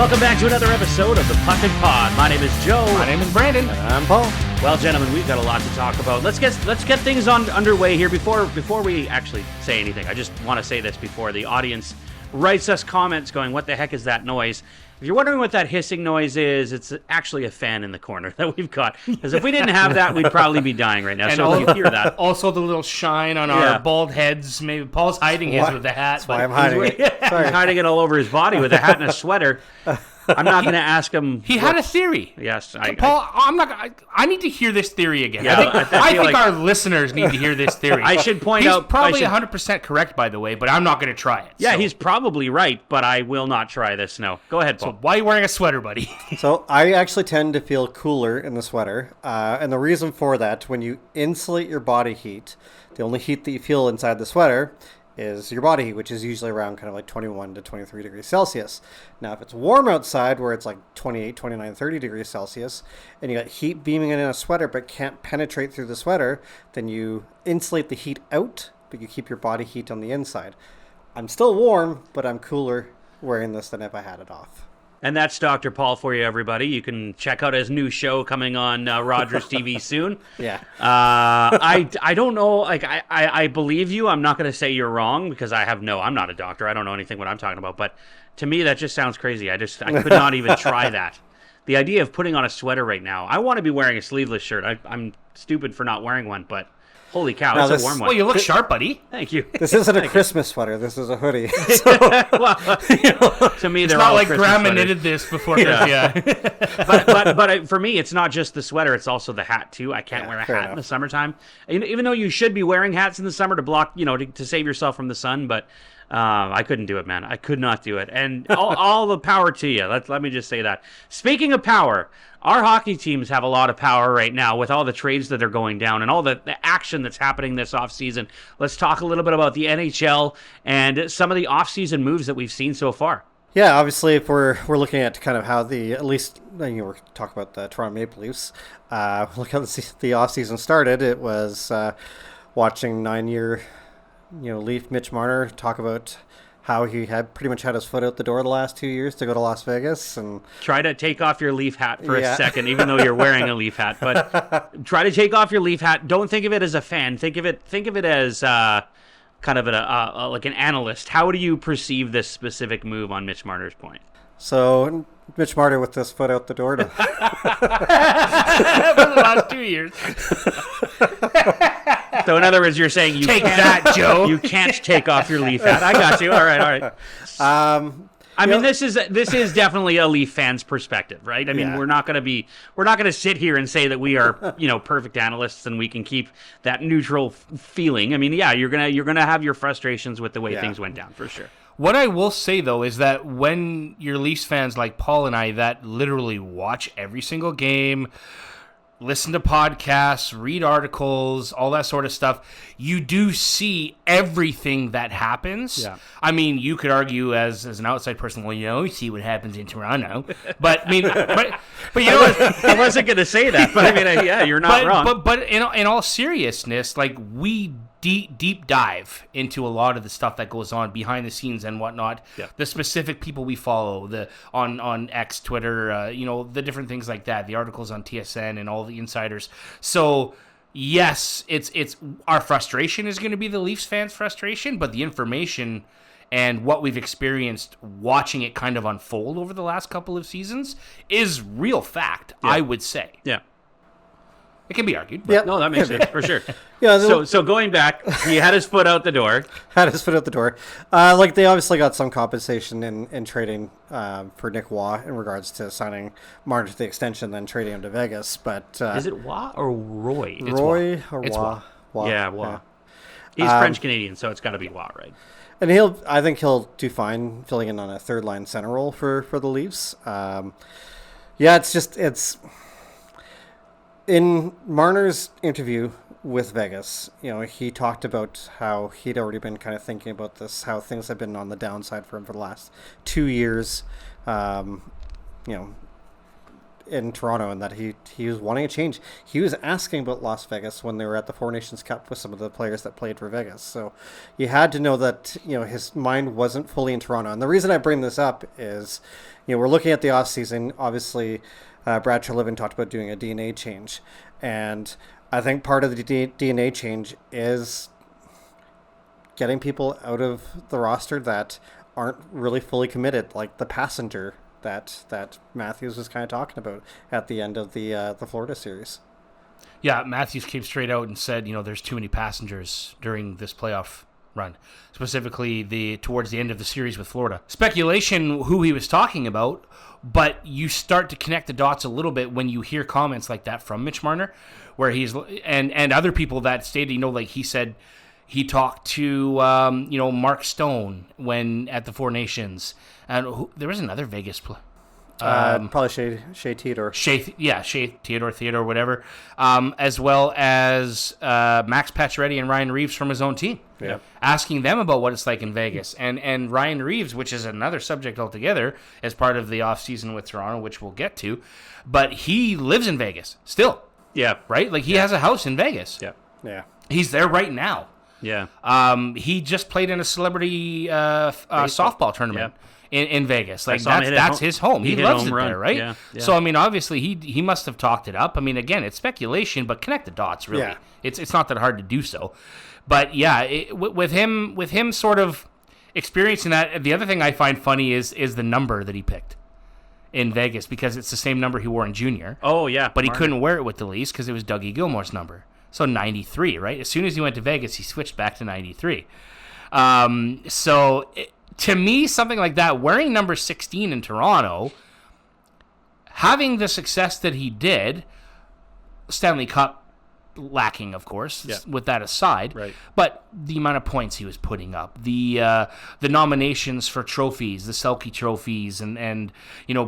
Welcome back to another episode of the Puckn Pod. My name is Joe. My name is Brandon. And I'm Paul. Well, gentlemen, we've got a lot to talk about. Let's get things underway here before we actually say anything. I just want to say this before the audience writes us comments going, "What the heck is that noise?" If you're wondering what that hissing noise is, it's actually a fan in the corner that we've got. Because if we didn't have that, we'd probably be dying right now. And so if you hear that. Also the little shine on our bald heads. Maybe Paul's hiding his with the hat. That's why I'm hiding it. Sorry. He's hiding it all over his body with a hat and a sweater. I'm not going to ask him. He had a theory. Yes, Paul. I need to hear this theory again. Yeah, I think our listeners need to hear this theory. I should point out. He's probably 100% correct, by the way, but I'm not going to try it. Yeah, he's probably right, but I will not try this. No, go ahead, Paul. So why are you wearing a sweater, buddy? So I actually tend to feel cooler in the sweater, and the reason for that, when you insulate your body heat, the only heat that you feel inside the sweater is your body heat, which is usually around kind of like 21 to 23 degrees Celsius. Now, if it's warm outside, where it's like 28, 29, 30 degrees Celsius, and you got heat beaming in a sweater but can't penetrate through the sweater, then you insulate the heat out, but you keep your body heat on the inside. I'm still warm, but I'm cooler wearing this than if I had it off. And that's Dr. Paul for you, everybody. You can check out his new show coming on Rogers TV soon. Yeah. I don't know. Like, I believe you. I'm not going to say you're wrong because I'm not a doctor. I don't know anything what I'm talking about. But to me, that just sounds crazy. I could not even try that. The idea of putting on a sweater right now. I want to be wearing a sleeveless shirt. I'm stupid for not wearing one, but holy cow, it's a warm one. Well, you look sharp, buddy. Thank you. This isn't a Christmas sweater. This is a hoodie. Well, to me, they're not all like Christmas Grandma sweaters. knitted this before. Yeah. but for me, it's not just the sweater; it's also the hat too. I can't wear a hat in the summertime, even though you should be wearing hats in the summer to block, to save yourself from the sun. But I couldn't do it, man. I could not do it. And all the power to you. Let me just say that. Speaking of power, our hockey teams have a lot of power right now with all the trades that are going down and all the action that's happening this offseason. Let's talk a little bit about the NHL and some of the offseason moves that we've seen so far. Yeah, obviously, if we're looking at kind of how we're talking about the Toronto Maple Leafs. Look how the offseason started. It was watching 9-year, Leaf Mitch Marner talk about how he had pretty much had his foot out the door the last 2 years to go to Las Vegas. And try to take off your Leaf hat for a second, even though you're wearing a Leaf hat. But try to take off your Leaf hat. Don't think of it as a fan. Think of it as kind of like an analyst. How do you perceive this specific move on Mitch Marner's point? So Mitch Marner with this foot out the door for the last 2 years. So in other words, you're saying you take that, Joe. You can't take off your Leaf hat. I got you. All right. I mean, this is definitely a Leaf fan's perspective, right? I mean, we're not going to sit here and say that we are, perfect analysts and we can keep that neutral feeling. I mean, yeah, you're gonna have your frustrations with the way things went down for sure. What I will say, though, is that when you're Leafs fans like Paul and I that literally watch every single game, listen to podcasts, read articles, all that sort of stuff, you do see everything that happens. Yeah. I mean, you could argue as an outside person, well, you see what happens in Toronto. But, I mean, but I wasn't going to say that, but I mean, you're not wrong. But in all seriousness, like, we deep dive into a lot of the stuff that goes on behind the scenes and whatnot. Yeah. The specific people we follow, on X, Twitter, the different things like that, the articles on TSN and all the insiders. So yes, it's our frustration is going to be the Leafs fans' frustration, but the information and what we've experienced watching it kind of unfold over the last couple of seasons is real fact, I would say. Yeah. It can be argued. Yeah, no, that makes sense for sure. Yeah. So going back, he had his foot out the door. They obviously got some compensation in trading for Nick Waugh in regards to signing Martin to the extension, then trading him to Vegas. But is it Waugh or Roy? Roy or it's Waugh? Waugh. Yeah, Waugh. He's French Canadian, so it's got to be Waugh, right? And I think he'll do fine filling in on a third line center role for the Leafs. It's in Marner's interview with Vegas, he talked about how he'd already been kind of thinking about this, how things have been on the downside for him for the last 2 years. in Toronto, and that he was wanting a change. He was asking about Las Vegas when they were at the Four Nations Cup with some of the players that played for Vegas. So you had to know that, his mind wasn't fully in Toronto. And the reason I bring this up is, we're looking at the offseason. Obviously, Brad Treliving talked about doing a DNA change. And I think part of the DNA change is getting people out of the roster that aren't really fully committed, like the passenger that Matthews was kind of talking about at the end of the Florida series. Yeah, Matthews came straight out and said, there's too many passengers during this playoff run, specifically towards the end of the series with Florida. Speculation who he was talking about, but you start to connect the dots a little bit when you hear comments like that from Mitch Marner, where he's and other people that stated, like he said he talked to Mark Stone when at the Four Nations, and there was another Vegas player. Probably Shea Theodore. Shea Theodore, whatever, as well as Max Pacioretty and Ryan Reeves from his own team, asking them about what it's like in Vegas. And Ryan Reeves, which is another subject altogether, as part of the offseason with Toronto, which we'll get to, but he lives in Vegas still. Yeah. Right? Like, he has a house in Vegas. Yeah. Yeah. He's there right now. Yeah. He just played in a celebrity softball tournament. Yeah. In Vegas. Like, that's his home. He loves it there, right? Yeah. So, I mean, obviously, he must have talked it up. I mean, again, it's speculation, but connect the dots, really. Yeah. It's not that hard to do so. But, yeah, with him sort of experiencing that, the other thing I find funny is the number that he picked in Vegas, because it's the same number he wore in junior. Oh, yeah. But he couldn't wear it with the Leafs because it was Dougie Gilmour's number. So 93, right? As soon as he went to Vegas, he switched back to 93. To me, something like that, wearing number 16 in Toronto, having the success that he did, Stanley Cup lacking, of course, with that aside, right. But the amount of points he was putting up, the nominations for trophies, the Selke trophies, and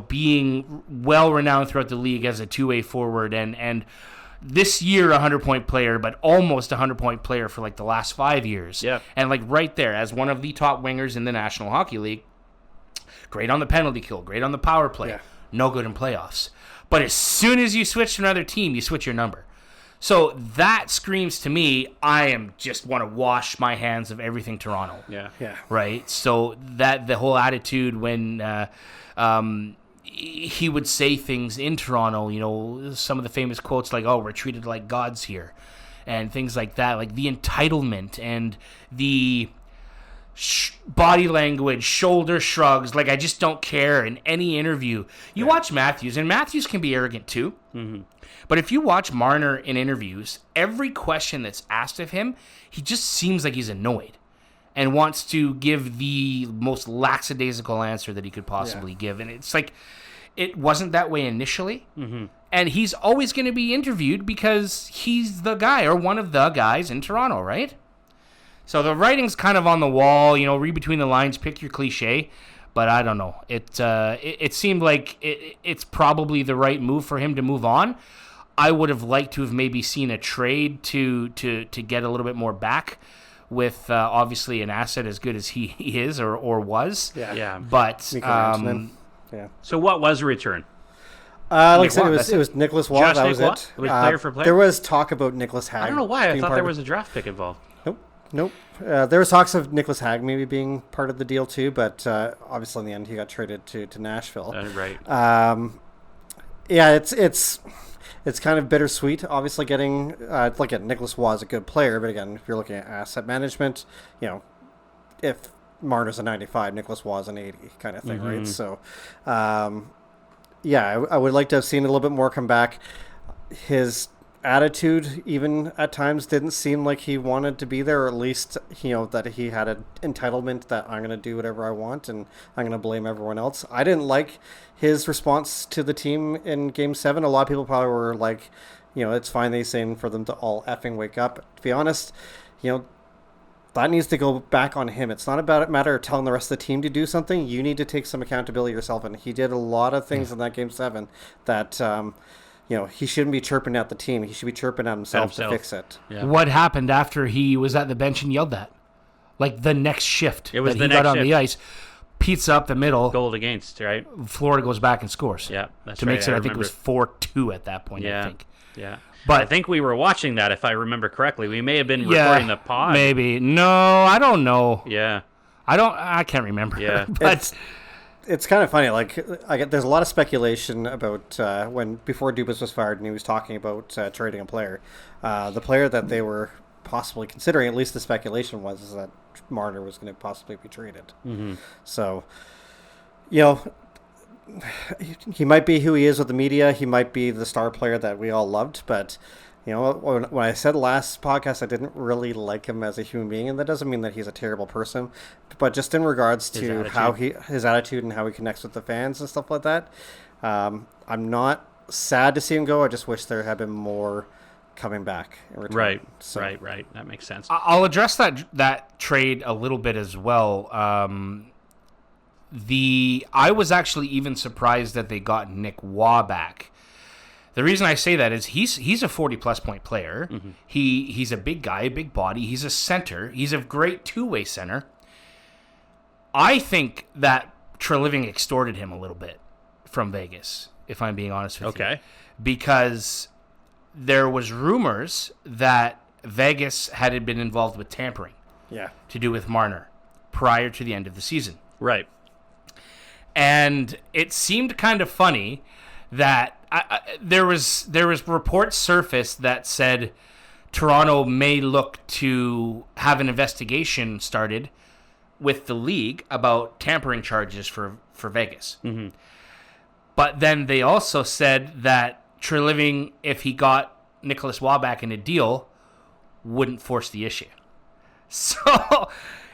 being well-renowned throughout the league as a two-way forward, and this year, a 100-point player, but almost a 100-point player for like the last 5 years. Yeah. And like right there, as one of the top wingers in the National Hockey League, great on the penalty kill, great on the power play, no good in playoffs. But as soon as you switch to another team, you switch your number. So that screams to me, I just want to wash my hands of everything Toronto. Yeah. Right? So that the whole attitude when he would say things in Toronto, some of the famous quotes like, "Oh, we're treated like gods here," and things like that, like the entitlement and the body language, shoulder shrugs, like I just don't care in any interview. You watch Matthews, and Matthews can be arrogant too. Mm-hmm. But if you watch Marner in interviews, every question that's asked of him, he just seems like he's annoyed and wants to give the most lackadaisical answer that he could possibly give. And it's like, it wasn't that way initially. Mm-hmm. And he's always going to be interviewed because he's the guy or one of the guys in Toronto, right? So the writing's kind of on the wall, read between the lines, pick your cliche. But I don't know. It seemed like it's probably the right move for him to move on. I would have liked to have maybe seen a trade to get a little bit more back with obviously an asset as good as he is or was. Yeah. But So what was a return? Like I said, it was Nicholas Waugh. That was Waugh? it. It was player for player? There was talk about Nicholas Hag. I don't know why. I being thought part there of- was a draft pick involved. Nope. There was talks of Nicholas Hag maybe being part of the deal too, but obviously in the end he got traded to Nashville. Right. It's kind of bittersweet. Obviously, getting Nicholas Waugh is a good player, but again, if you're looking at asset management, if Marner's a 95, Nicholas Waugh is an 80 kind of thing, right? So, I would like to have seen a little bit more come back. His attitude, even at times, didn't seem like he wanted to be there, or at least, that he had an entitlement that I'm going to do whatever I want and I'm going to blame everyone else. I didn't like his response to the team in Game 7. A lot of people probably were like, it's fine, they saying for them to all effing wake up. To be honest, that needs to go back on him. It's not about a matter of telling the rest of the team to do something. You need to take some accountability yourself, and he did a lot of things in that Game 7 that he shouldn't be chirping at the team. He should be chirping at himself to fix it. Yeah. What happened after he was at the bench and yelled that? Like the next shift it was that the he next got on shift. the ice. pizza up the middle. Goal against, right? Florida goes back and scores. Yeah, that's to right. make it, I think it was 4-2 at that point. Yeah. I think. Yeah. But I think we were watching that, if I remember correctly. We may have been recording the pod. Maybe. No, I don't know. Yeah. I can't remember. Yeah. But it's kind of funny. Like, there's a lot of speculation about before Dubas was fired and he was talking about trading a player. The player that they were possibly considering, at least the speculation was, is that Marner was going to possibly be traded. Mm-hmm. So, he might be who he is with the media. He might be the star player that we all loved. But, when I said last podcast I didn't really like him as a human being, and that doesn't mean that he's a terrible person, but just in regards to his attitude and how he connects with the fans and stuff like that, I'm not sad to see him go. I just wish there had been more coming back in return. Right, so. right. That makes sense. I'll address that trade a little bit as well. I was actually even surprised that they got Nick Waugh back. The reason I say that is he's a 40-plus point player. Mm-hmm. He's a big guy, a big body. He's a center. He's a great two-way center. I think that Treliving extorted him a little bit from Vegas, if I'm being honest with you. Okay. Because there was rumors that Vegas had been involved with tampering. Yeah. To do with Marner prior to the end of the season. Right. And it seemed kind of funny that there was reports surfaced that said Toronto may look to have an investigation started with the league about tampering charges for Vegas. Mm-hmm. But then they also said that Treliving, if he got Nicholas Waugh back in a deal, wouldn't force the issue. So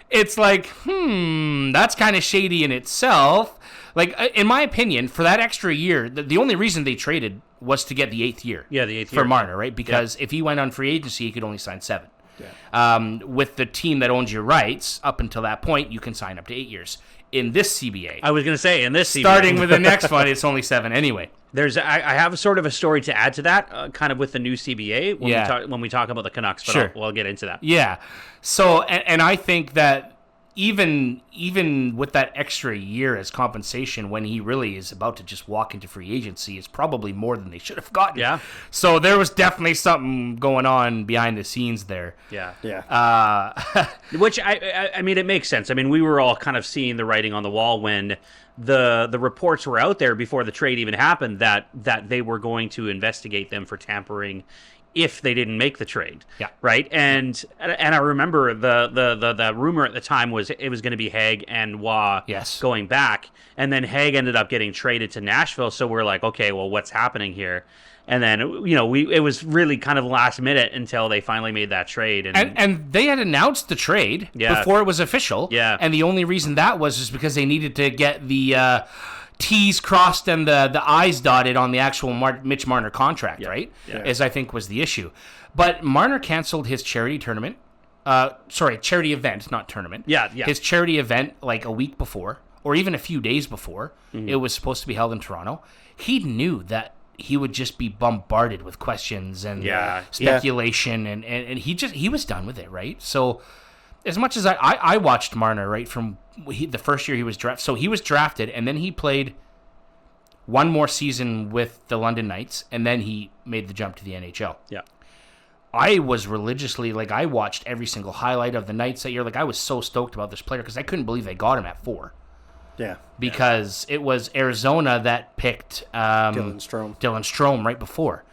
it's like, that's kind of shady in itself. Like, in my opinion, for that extra year, the only reason they traded was to get the 8th year. Yeah, the 8th year. For Marner, right? Because if he went on free agency, he could only sign 7. Yeah. With the team that owns your rights, up until that point, you can sign up to 8 years. In this CBA. I was going to say, in this CBA. Starting with the next one, it's only 7 anyway. I have a sort of a story to add to that, kind of with the new CBA when we talk about the Canucks, but sure. we'll get into that. Yeah. So, and I think that even with that extra year as compensation, when he really is about to just walk into free agency, is probably more than they should have gotten. Yeah. So there was definitely something going on behind the scenes there. Yeah. Yeah. Which I mean, it makes sense. I mean, we were all kind of seeing the writing on the wall when the reports were out there before the trade even happened that they were going to investigate them for tampering if they didn't make the trade. Yeah. Right. And I remember the rumor at the time was it was going to be Haig and Waugh going back. And then Haig ended up getting traded to Nashville. So we're like, okay, well, what's happening here? And then, it was really kind of last minute until they finally made that trade. And they had announced the trade before it was official. Yeah. And the only reason that was because they needed to get the T's crossed and the I's dotted on the actual Mitch Marner contract, right? Yeah. As I think was the issue. But Marner canceled his charity tournament. Charity event, not tournament. Yeah. His charity event like a week before, or even a few days before. Mm-hmm. It was supposed to be held in Toronto. He knew that he would just be bombarded with questions and speculation, and he was done with it, right? So as much as I watched Marner, right, from the first year he was drafted. So he was drafted, and then he played one more season with the London Knights, and then he made the jump to the NHL. Yeah. I was religiously, I watched every single highlight of the Knights that year. I was so stoked about this player because I couldn't believe they got him at 4. Yeah. Because it was Arizona that picked Dylan Strome right before.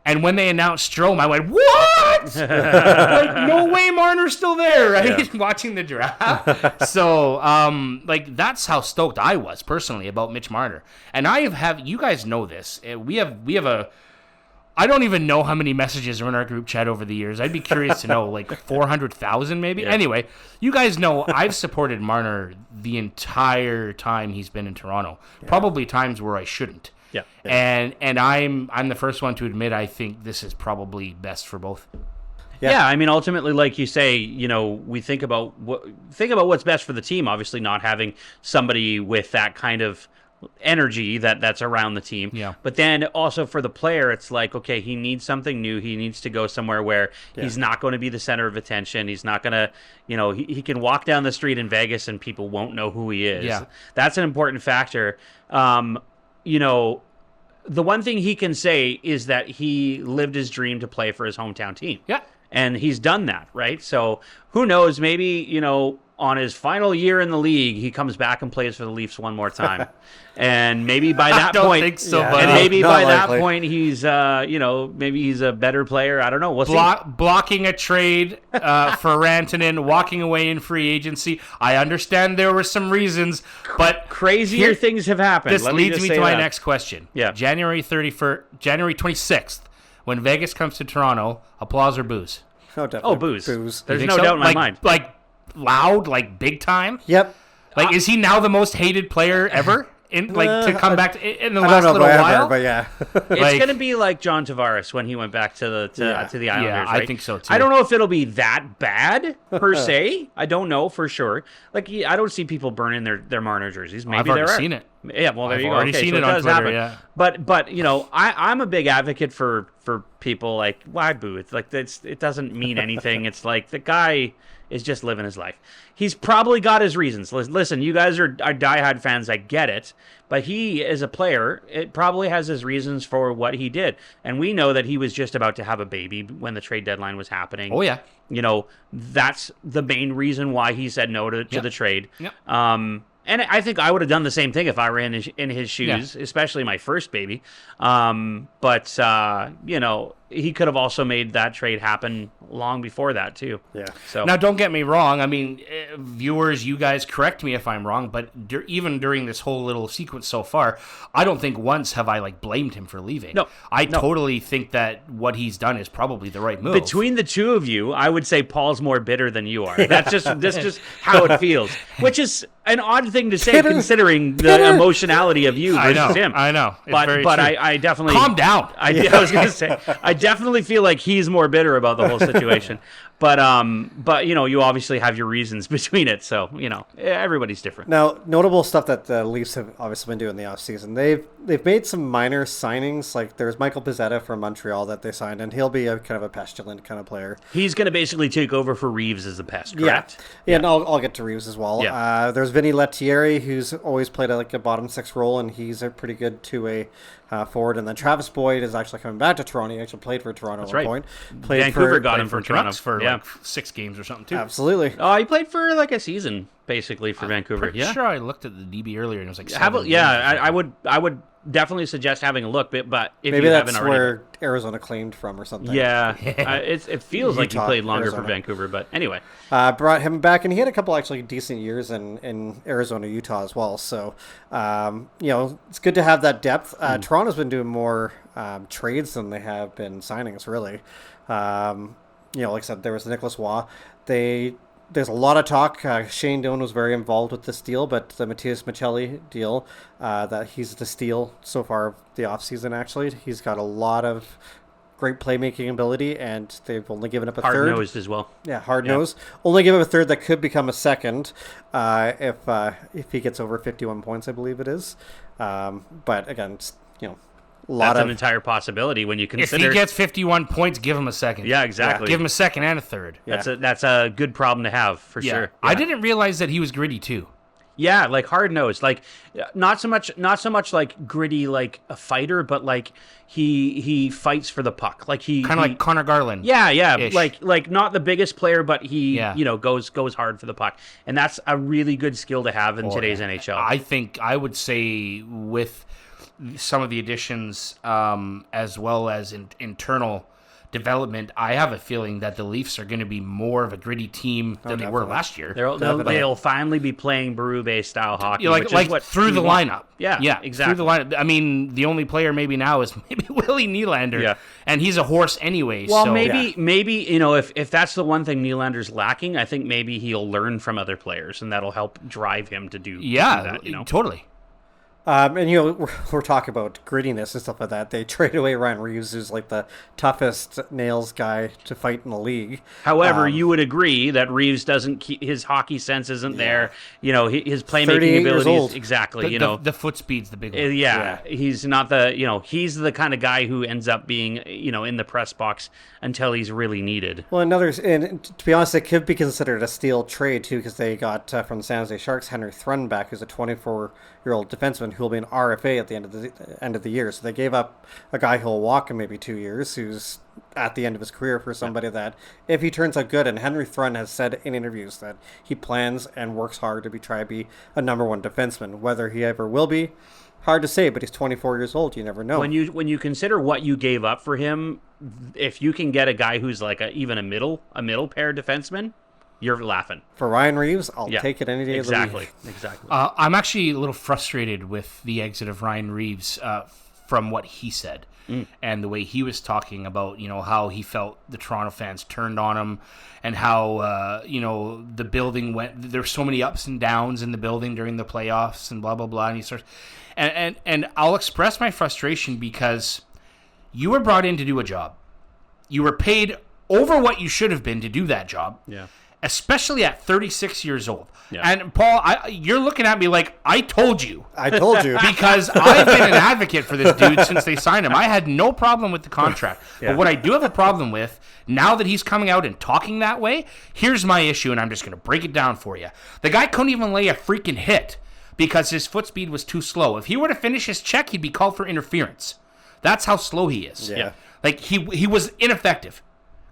And when they announced Strome, I went, what? No way Marner's still there, right? Yeah. Watching the draft. So, that's how stoked I was personally about Mitch Marner. And I have you guys know this. We have I don't even know how many messages are in our group chat over the years. I'd be curious to know, 400,000 maybe. Yeah. Anyway, you guys know I've supported Marner the entire time he's been in Toronto. Yeah. Probably times where I shouldn't. Yeah. And I'm the first one to admit I think this is probably best for both. Yeah, I mean, ultimately, like you say, we think about what's best for the team. Obviously, not having somebody with that kind of energy that's around the team. Yeah. But then also for the player, it's like, okay, he needs something new. He needs to go somewhere where he's not going to be the center of attention. He's not going to, he can walk down the street in Vegas and people won't know who he is. Yeah. That's an important factor. The one thing he can say is that he lived his dream to play for his hometown team. Yeah. And he's done that, right? So who knows, maybe, on his final year in the league, he comes back and plays for the Leafs one more time. And maybe by that point, think so, and maybe not by likely. that point, he's, maybe he's a better player. I don't know. We'll see. Blocking a trade for Rantanen, walking away in free agency. I understand there were some reasons, but Crazier things have happened. This leads me to my next question. Yeah. January 26th, when Vegas comes to Toronto, applause or boos? Oh, definitely. Oh, booze. Booze. There's You no think so? doubt in my mind. Like loud, like big time? Yep. Like, is he now the most hated player ever? To come back in the I last don't know little about while? ever, but yeah. It's Like- going to be like John Tavares when he went back to the Islanders. Yeah, I right? think so, too. I don't know if it'll be that bad per se. I don't know for sure. Like I don't see people burning their Marner jerseys. Maybe I've already there are. seen it. Yeah, well there I've you go. already Okay, seen so it on does Twitter, happen. yeah. But I'm a big advocate for people like why boo? It's like it doesn't mean anything. It's like the guy is just living his life. He's probably got his reasons. Listen, you guys are diehard fans. I get it. But he, as a player, it probably has his reasons for what he did. And we know that he was just about to have a baby when the trade deadline was happening. Oh, yeah. That's the main reson why he said no to the trade. Yep. And I think I would have done the same thing if I were in his shoes, especially my first baby. But he could have also made that trade happen long before that too. Yeah. So Now, don't get me wrong. I mean, viewers, you guys correct me if I'm wrong, but even during this whole little sequence so far, I don't think once have I blamed him for leaving. No. I totally think that what he's done is probably the right move. between the two of you, I would say Paul's more bitter than you are. That's just how it feels, which is an odd thing to say Bitter. considering the Bitter. emotionality of you I versus know. him. I know. It's But very but true. I definitely Calm down. I was going to say I definitely feel like he's more bitter about the whole situation. But you obviously have your reasons between it, so everybody's different. Now, notable stuff that the Leafs have obviously been doing in the offseason. They've made some minor signings. Like there's Michael Pizzetta from Montreal that they signed, and he'll be a kind of a pestilent kind of player. He's going to basically take over for Reeves as the pest, correct? Yeah, and I'll get to Reeves as well. Yeah. There's Vinny Lettieri, who's always played a bottom six role, and he's a pretty good two-way forward. And then Travis Boyd is actually coming back to Toronto. He actually played for Toronto at one point. Played Vancouver got him for from Toronto Canucks for yeah. 6 games or something too. Absolutely. Oh, he played for a season basically for Vancouver. Pretty Yeah. sure I looked at the DB earlier and it was like Have 7 a, games yeah, or something. I would definitely suggest having a look, but if Maybe you that's haven't already, where Arizona claimed from or something. yeah, it feels like he Utah, played longer for Arizona. Vancouver, but anyway, Brought him back, and he had a couple actually decent years in Arizona, Utah as well. So, it's good to have that depth. Toronto's been doing more trades than they have been signings, really. Like I said, there was Nicholas Waugh. There's a lot of talk. Shane Doan was very involved with this deal, but the Matthias Michelli deal, that he's the steal so far of the offseason, actually. He's got a lot of great playmaking ability, and they've only given up a third. hard-nosed as well. Yeah, hard-nosed. Only give him a third that could become a second if he gets over 51 points, I believe it is. But again, it's, That's an entire possibility when you If consider. he gets 51 points, give him a second. Yeah, exactly. Give him a second and a third. That's a good problem to have for Yeah. sure. I Yeah. didn't realize that he was gritty too. Yeah, like hard-nosed, like not so much like gritty, like a fighter, but like he fights for the puck, like he Kind of like Connor Garland. Yeah, Ish. like not the biggest player, but he Yeah. goes hard for the puck, and that's a really good skill to have in today's NHL. I think I would say with some of the additions, as well as internal development, I have a feeling that the Leafs are going to be more of a gritty team than they were definitely. last year. They'll finally be playing Berube style hockey, Yeah, which is what through the we want. lineup. Yeah, yeah, exactly. Through the lineup. I mean, the only player maybe now is maybe Willie Nylander. Yeah. And he's a horse anyway. Well, so. maybe if that's the one thing Nylander's lacking, I think maybe he'll learn from other players, and that'll help drive him to do Yeah, that. totally. And we're talking about grittiness and stuff like that. They traded away Ryan Reeves, who's like the toughest nails guy to fight in the league. However, you would agree that Reeves doesn't his hockey sense isn't there. His playmaking abilities exactly. The foot speed's the big one. He's not the he's the kind of guy who ends up being in the press box until he's really needed. Well, and to be honest, it could be considered a steal trade too, because they got from the San Jose Sharks Henry Thrun back, who's a 24-year-old defenseman who will be an RFA at the end of the year. So they gave up a guy who'll walk in maybe 2 years, who's at the end of his career, for somebody that, if he turns out good, and Henry Thrun has said in interviews that he plans and works hard to try to be a number one defenseman. Whether he ever will be, hard to say, but he's 24 years old. You never know. When you consider what you gave up for him, if you can get a guy who's like even a middle pair defenseman, you're laughing. For Ryan Reeves, I'll take it any day of the week. Exactly. I'm actually a little frustrated with the exit of Ryan Reeves from what he said and the way he was talking about, how he felt the Toronto fans turned on him and how, the building went. There's so many ups and downs in the building during the playoffs and blah, blah, blah. And he starts, and I'll express my frustration because you were brought in to do a job. You were paid over what you should have been to do that job. Yeah. Especially at 36 years old. Yeah. And Paul, you're looking at me like, I told you. I told you. Because I've been an advocate for this dude since they signed him. I had no problem with the contract. But what I do have a problem with, now that he's coming out and talking that way, here's my issue, and I'm just going to break it down for you. The guy couldn't even lay a freaking hit because his foot speed was too slow. If he were to finish his check, he'd be called for interference. That's how slow he is. Yeah. Like, he was ineffective.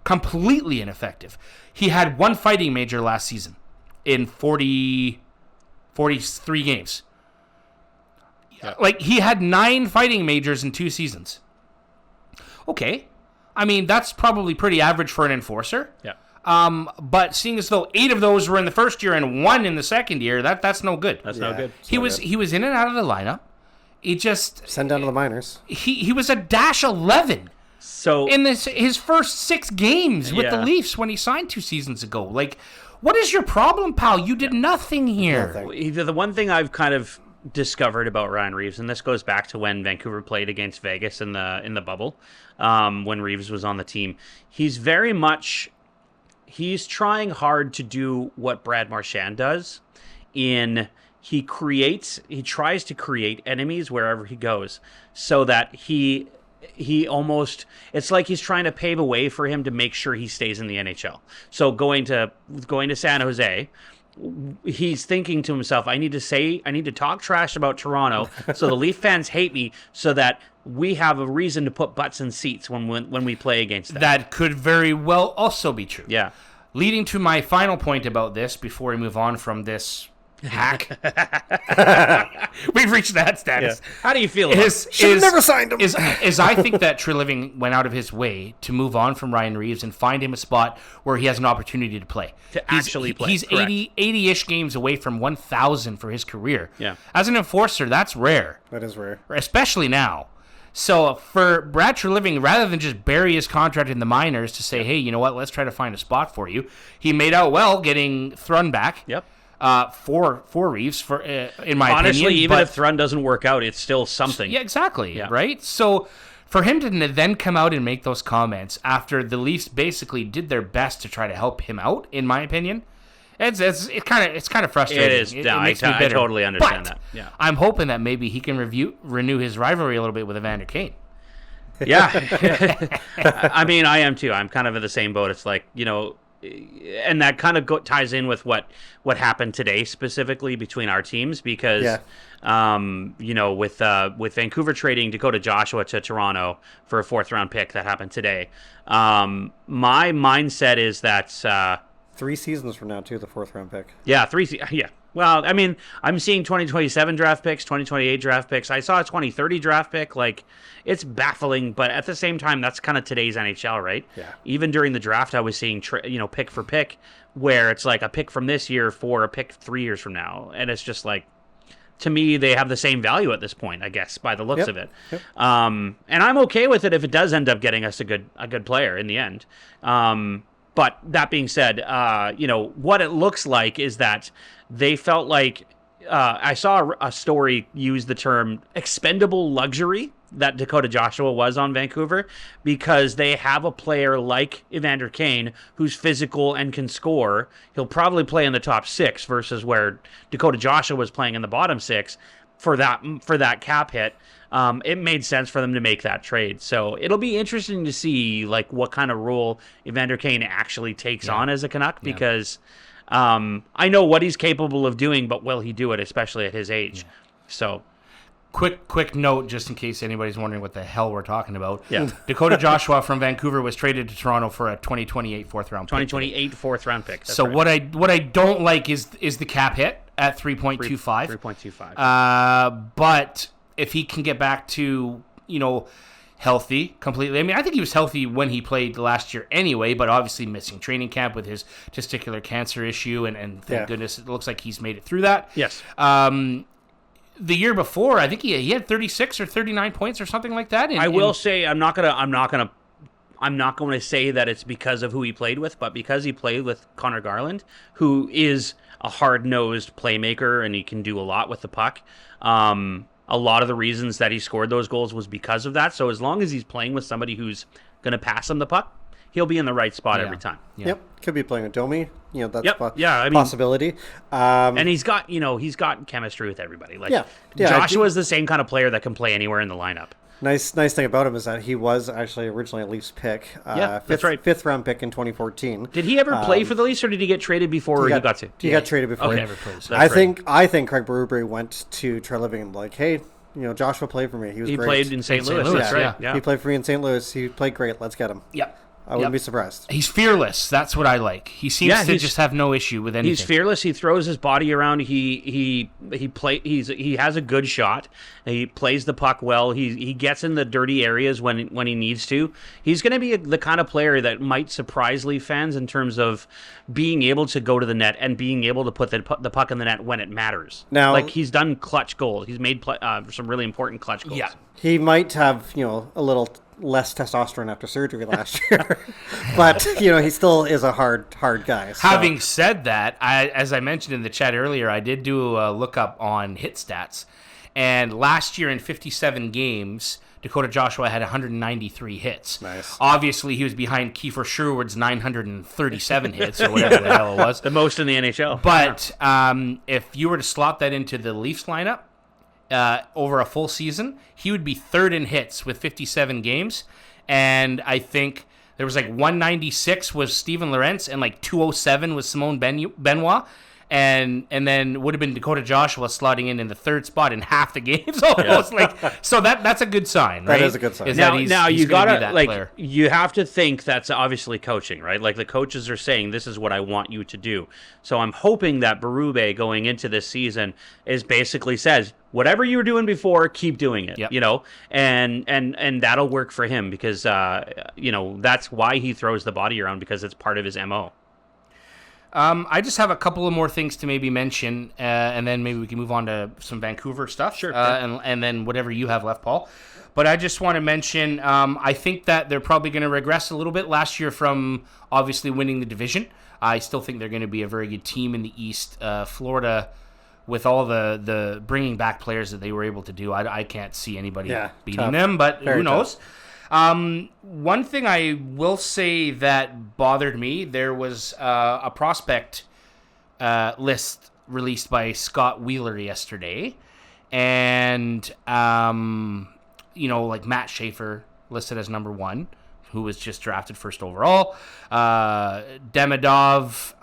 Completely ineffective. He had one fighting major last season in 43 games. Yeah. Like, he had 9 fighting majors in 2 seasons. Okay. I mean, that's probably pretty average for an enforcer. Yeah. But seeing as though 8 of those were in the first year and 1 in the second year, that's no good. That's no good. He was in and out of the lineup. He just send down to the minors. He was a -11. So in his first 6 games with the Leafs when he signed 2 seasons ago. Like, what is your problem, pal? You did nothing here. Nothing. The one thing I've kind of discovered about Ryan Reeves, and this goes back to when Vancouver played against Vegas in the bubble, when Reeves was on the team, he's trying hard to do what Brad Marchand does. He tries to create enemies wherever he goes, so that he almost, it's like he's trying to pave a way for him to make sure he stays in the NHL. So going to San Jose, he's thinking to himself, I need to talk trash about Toronto so the Leaf fans hate me, so that we have a reason to put butts in seats when we play against them. That could very well also be true. Yeah. Leading to my final point about this before we move on from this hack. We've reached that status. Yeah. How do you feel about it? Should have never signed him. Is I think that Treliving went out of his way to move on from Ryan Reeves and find him a spot where he has an opportunity to play. Actually play. He's 80-ish games away from 1,000 for his career. Yeah. As an enforcer, that's rare. That is rare. Especially now. So for Brad Treliving, rather than just bury his contract in the minors to say, hey, you know what, let's try to find a spot for you, he made out well getting Thrun back. Yep. For Reeves, in my opinion. Honestly, even if Thrun doesn't work out, it's still something. Yeah, exactly. Yeah. Right? So for him to then come out and make those comments after the Leafs basically did their best to try to help him out, in my opinion, it's kind of frustrating. It is. It makes me bitter. I totally understand that. Yeah. I'm hoping that maybe he can renew his rivalry a little bit with Evander Kane. Yeah. I mean, I am too. I'm kind of in the same boat. It's like, and that kind of ties in with what happened today specifically between our teams, because with Vancouver trading Dakota Joshua to Toronto for a 4th round pick that happened today, my mindset is that 3 seasons from now too, the 4th round pick. Yeah, yeah. Well, I mean, I'm seeing 2027 draft picks, 2028 draft picks. I saw a 2030 draft pick. Like, it's baffling, but at the same time, that's kind of today's NHL, right? Yeah. Even during the draft, I was seeing, pick for pick, where it's like a pick from this year for a pick 3 years from now. And it's just like, to me, they have the same value at this point, I guess, by the looks of it. Yep. And I'm okay with it if it does end up getting us a good player in the end. But that being said, what it looks like is that they felt like I saw a story use the term expendable luxury that Dakota Joshua was on Vancouver, because they have a player like Evander Kane who's physical and can score. He'll probably play in the top 6 versus where Dakota Joshua was playing in the bottom 6 for that cap hit. It made sense for them to make that trade. So it'll be interesting to see like what kind of role Evander Kane actually takes on as a Canuck, because I know what he's capable of doing, but will he do it, especially at his age? So quick note, just in case anybody's wondering what the hell we're talking about. Yeah. Dakota Joshua from Vancouver was traded to Toronto for a 2028 fourth round pick. 2028 fourth round pick. So right. what I don't like is the cap hit at 3.25. 3.25. But if he can get back to, healthy completely. I mean, I think he was healthy when he played last year anyway, but obviously missing training camp with his testicular cancer issue, and thank goodness it looks like he's made it through that. Yes. The year before, I think he had 36 or 39 points or something like that. I will say I'm not gonna say that it's because of who he played with, but because he played with Connor Garland, who is a hard-nosed playmaker and he can do a lot with the puck. A lot of the reasons that he scored those goals was because of that. So as long as he's playing with somebody who's going to pass him the puck, he'll be in the right spot every time. Yeah. Yep, could be playing with Domi. That's a possibility. And he's got chemistry with everybody. Joshua's the same kind of player that can play anywhere in the lineup. Nice thing about him is that he was actually originally a Leafs pick. That's right. 5th round pick in 2014. Did he ever play for the Leafs, or did he get traded before he got to? He got traded before. Okay. Never plays. I think Craig Berube went to Treliving and like, hey, Joshua played for me. He was great. He played in St. Louis. Louis, That's right. yeah. He played for me in St. Louis. He played great. Let's get him. Yep. I wouldn't be surprised. He's fearless. That's what I like. He seems to just have no issue with anything. He's fearless. He throws his body around. He has a good shot. He plays the puck well. He gets in the dirty areas when he needs to. He's going to be the kind of player that might surprise Leaf fans in terms of being able to go to the net and being able to put the puck in the net when it matters. Now, like he's done clutch goals. He's made some really important clutch goals. Yeah. He might have a little less testosterone after surgery last year, but he still is a hard guy. So. Having said that, as I mentioned in the chat earlier, I did do a lookup on hit stats, and last year in 57 games, Dakota Joshua had 193 hits. Nice. Obviously, he was behind Kiefer Sherwood's 937 hits, or whatever the hell it was. The most in the NHL. But if you were to slot that into the Leafs lineup, over a full season, he would be 3rd in hits with 57 games, and I think there was 196 was Steven Lorentz and 207 was Simone Benoit, and then would have been Dakota Joshua slotting in the 3rd spot in half the games almost. So that's a good sign, right? That is a good sign. Now you gotta player. You have to think that's obviously coaching, right? Like the coaches are saying, this is what I want you to do. So I'm hoping that Berube going into this season is basically says, whatever you were doing before, keep doing it. Yep. And that'll work for him because that's why he throws the body around, because it's part of his MO. I just have a couple of more things to maybe mention, and then maybe we can move on to some Vancouver stuff. Sure. And then whatever you have left, Paul. But I just want to mention, I think that they're probably going to regress a little bit last year from obviously winning the division. I still think they're going to be a very good team in the East. Florida, with all the bringing back players that they were able to do, I can't see anybody beating them, but Very who knows? tough. One thing I will say that bothered me, there was a prospect list released by Scott Wheeler yesterday, and Matt Schaefer listed as number 1, who was just drafted 1st overall. Demidov,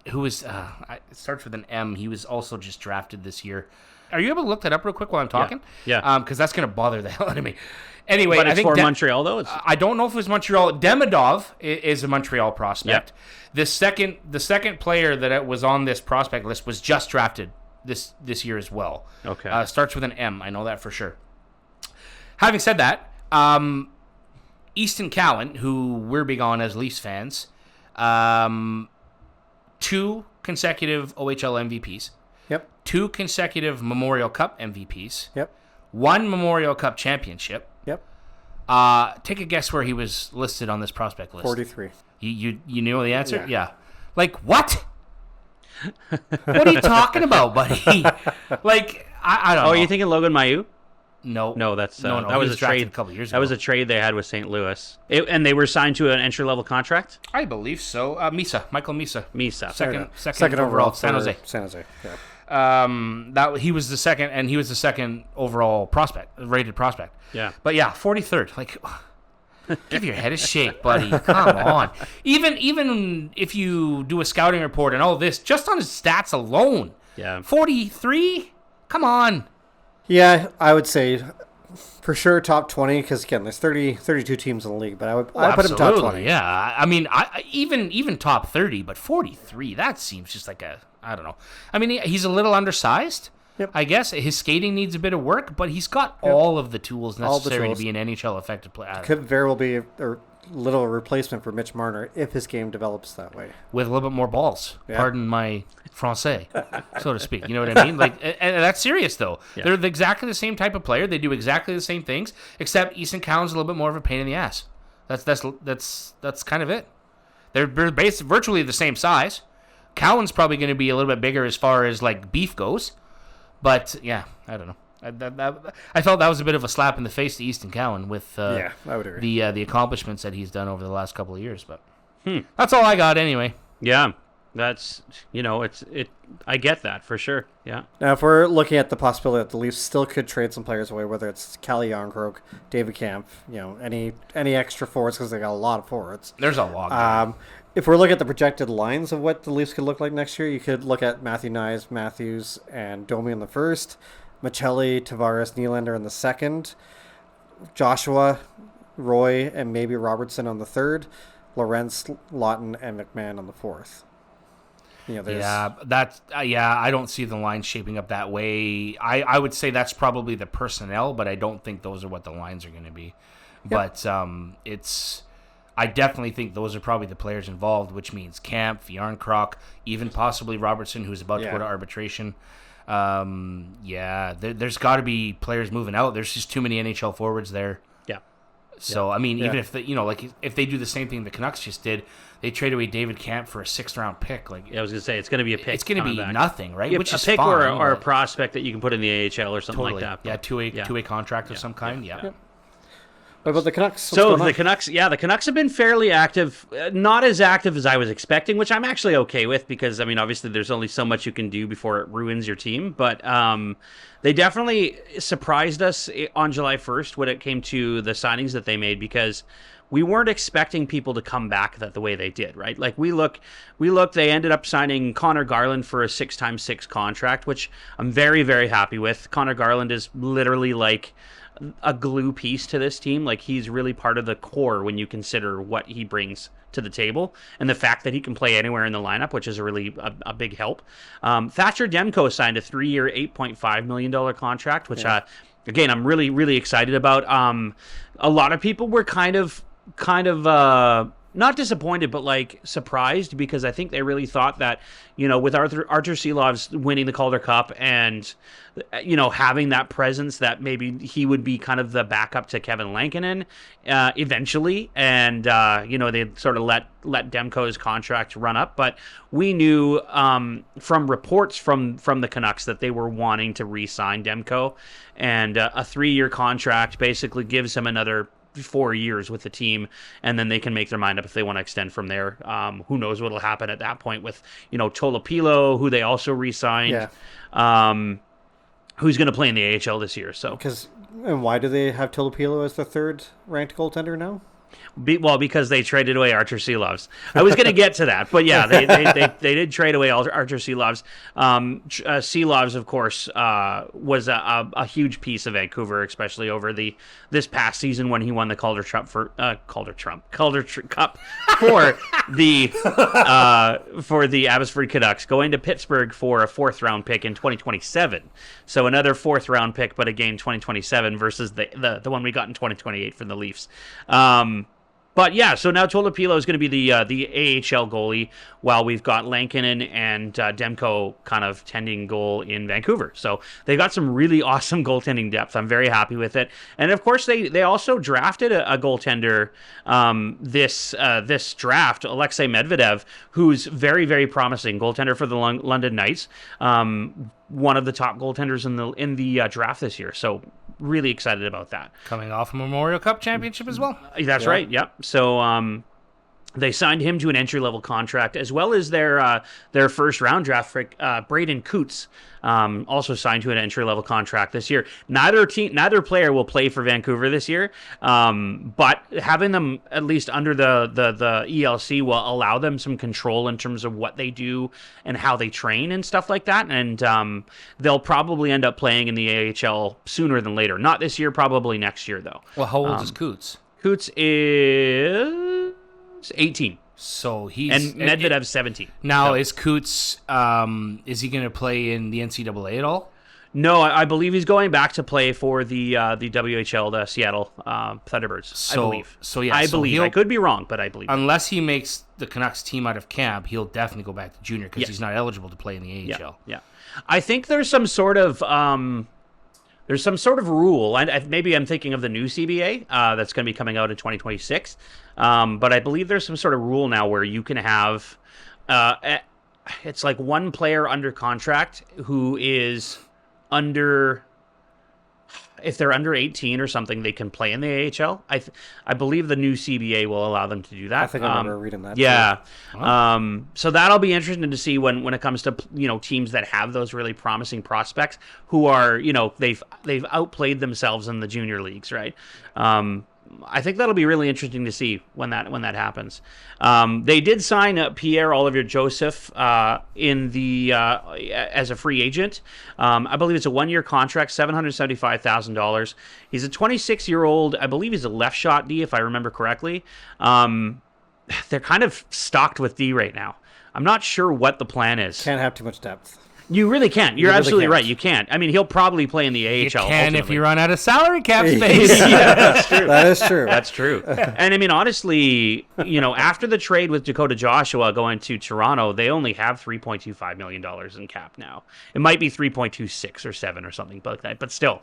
who was it starts with an M. He was also just drafted this year. Are you able to look that up real quick while I'm talking? Yeah. Because that's going to bother the hell out of me. Anyway, But it's I think for Montreal, though. I don't know if it was Montreal. Demidov is a Montreal prospect. Yep. The second player that was on this prospect list was just drafted this year as well. Okay. Starts with an M. I know that for sure. Having said that, Easton Cowan, who we're big on as Leafs fans, 2 consecutive OHL MVPs. Yep. 2 consecutive Memorial Cup MVPs. Yep. 1 Memorial Cup championship. Yep. Take a guess where he was listed on this prospect list. 43. You know the answer? Yeah. What? What are you talking about, buddy? Like, I don't know. Oh, are you thinking Logan Mailloux? No. No, that's no. that was a trade a couple years That ago. was a trade they had with St. Louis, and they were signed to an entry-level contract. I believe so. Michael Misa. Misa, Second overall, San Jose. San Jose. Yeah. That he was the second, and he was the second overall rated prospect. Yeah. But yeah, 43rd. Like, give your head a shake, buddy. Come on. Even if you do a scouting report and all this, just on his stats alone, 43. Come on. Yeah, I would say for sure top 20 because again, there's 32 teams in the league, but I would put him top 20. Yeah, I mean, even top 30, but 43. That seems just like I don't know. I mean, he's a little undersized. Yep. I guess his skating needs a bit of work, but he's got all of the tools necessary to be an NHL effective player. Could very well be a little replacement for Mitch Marner if his game develops that way. With a little bit more balls. Yeah. Pardon my français, so to speak. You know what I mean? Like, and that's serious though. Yeah. They're exactly the same type of player. They do exactly the same things, except Easton Cowan's a little bit more of a pain in the ass. That's kind of it. They're virtually the same size. Cowan's probably going to be a little bit bigger as far as like beef goes. But yeah, I don't know. I felt that was a bit of a slap in the face to Easton Cowan with I would agree. the accomplishments that he's done over the last couple of years. But that's all I got anyway. Yeah, that's I get that for sure. Yeah. Now, if we're looking at the possibility that the Leafs still could trade some players away, whether it's Calle Jarnkrok, David Kampf, any extra forwards because they got a lot of forwards. There's a lot. If we're looking at the projected lines of what the Leafs could look like next year, you could look at Matthew Knies, Matthews, and Domi in the first, Michelli, Tavares, Nylander in the second, Joshua, Roy, and maybe Robertson on the third, Lorentz, Lawton, and McMahon on the fourth. I don't see the line shaping up that way. I would say that's probably the personnel, but I don't think those are what the lines are going to be. Yep. But I definitely think those are probably the players involved, which means Camp, Jarnkrok, even possibly Robertson, who's about to go to arbitration. There's got to be players moving out. There's just too many NHL forwards there. Yeah. So, I mean, even if if they do the same thing the Canucks just did, they trade away David Camp for a 6th-round pick. Like, I was going to say, it's going to be a pick. It's going to be nothing, right? Yeah, which is a pick fine, or a prospect that you can put in the AHL or something like that. Yeah, two-way contract of some kind. Yeah. What about the Canucks? So the Canucks, the Canucks have been fairly active, not as active as I was expecting, which I'm actually okay with because, I mean, obviously there's only so much you can do before it ruins your team. But they definitely surprised us on July 1st when it came to the signings that they made because we weren't expecting people to come back the way they did, right? Like we look, they ended up signing Connor Garland for a 6x6 contract, which I'm very, very happy with. Connor Garland is literally like a glue piece to this team. Like he's really part of the core when you consider what he brings to the table and the fact that he can play anywhere in the lineup, which is a big help. Thatcher Demko signed a 3-year, $8.5 million contract, which again, I'm really, really excited about. A lot of people were kind of not disappointed, but like surprised because I think they really thought that, with Artur Silovs winning the Calder Cup and, having that presence that maybe he would be kind of the backup to Kevin Lankinen eventually. And, they'd sort of let Demko's contract run up. But we knew from reports from the Canucks that they were wanting to re-sign Demko. And a 3-year contract basically gives him another 4 years with the team, and then they can make their mind up if they want to extend from there. Who knows what'll happen at that point with Tolopilo, who they also re-signed, who's going to play in the AHL this year. So and why do they have Tolopilo as the 3rd ranked goaltender now? Because they traded away Artur Silovs. I was going to get to that, but yeah, they did trade away Artur Silovs. Silovs, of course, was a huge piece of Vancouver, especially over this past season when he won the Calder Cup for the Abbotsford Canucks, going to Pittsburgh for a 4th-round pick in 2027. So another 4th-round pick, but again 2027 versus the one we got in 2028 from the Leafs. But yeah, so now Tolopilo is going to be the AHL goalie, while we've got Lankinen and Demko kind of tending goal in Vancouver. So they got some really awesome goaltending depth. I'm very happy with it. And of course, they also drafted a goaltender this draft, Alexei Medvedev, who's very, very promising goaltender for the London Knights. One of the top goaltenders in the draft this year. So really excited about that. Coming off a Memorial Cup championship as well. That's right. Yep. So they signed him to an entry-level contract, as well as their first-round draft pick, Braden Coots, also signed to an entry-level contract this year. Neither player will play for Vancouver this year, but having them at least under the ELC will allow them some control in terms of what they do and how they train and stuff like that. And they'll probably end up playing in the AHL sooner than later. Not this year, probably next year, though. Well, how old is Coots? Coots is 18. So he's... And Medvedev's 17. Now, is Coots, is he going to play in the NCAA at all? No, I believe he's going back to play for the WHL, the Seattle Thunderbirds, I believe. I believe. I could be wrong, but I believe. Unless he makes the Canucks team out of camp, he'll definitely go back to junior because he's not eligible to play in the AHL. Yeah. I think there's some sort of... There's some sort of rule, and maybe I'm thinking of the new CBA that's going to be coming out in 2026. But I believe there's some sort of rule now where you can have, it's like one player under contract who is under, if they're under 18 or something, they can play in the AHL. I believe the new CBA will allow them to do that. I think I remember reading that. Yeah. So that'll be interesting to see when it comes to teams that have those really promising prospects who are they've outplayed themselves in the junior leagues, right? I think that'll be really interesting to see when that happens. They did sign Pierre-Olivier Joseph in the as a free agent. I believe it's a 1-year contract, $775,000. He's a 26-year-old. I believe he's a left shot D, if I remember correctly. They're kind of stocked with D right now. I'm not sure what the plan is. Can't have too much depth. You really can't. You're absolutely right. You can't. I mean, he'll probably play in the AHL. You can ultimately. if you run out of salary cap space. Yeah, that's true. That is true. That's true. And I mean, honestly, after the trade with Dakota Joshua going to Toronto, they only have $3.25 million in cap now. It might be 3.26 or 7 or something like that. But still,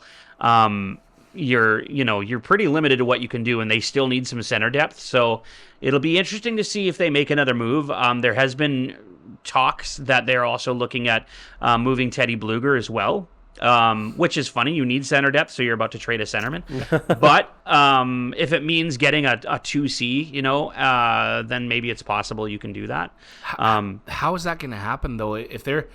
you're pretty limited to what you can do, and they still need some center depth. So it'll be interesting to see if they make another move. There has been talks that they're also looking at moving Teddy Bluger as well, which is funny. You need center depth, so you're about to trade a centerman. But if it means getting a 2C, then maybe it's possible you can do that. How is that going to happen, though? If they're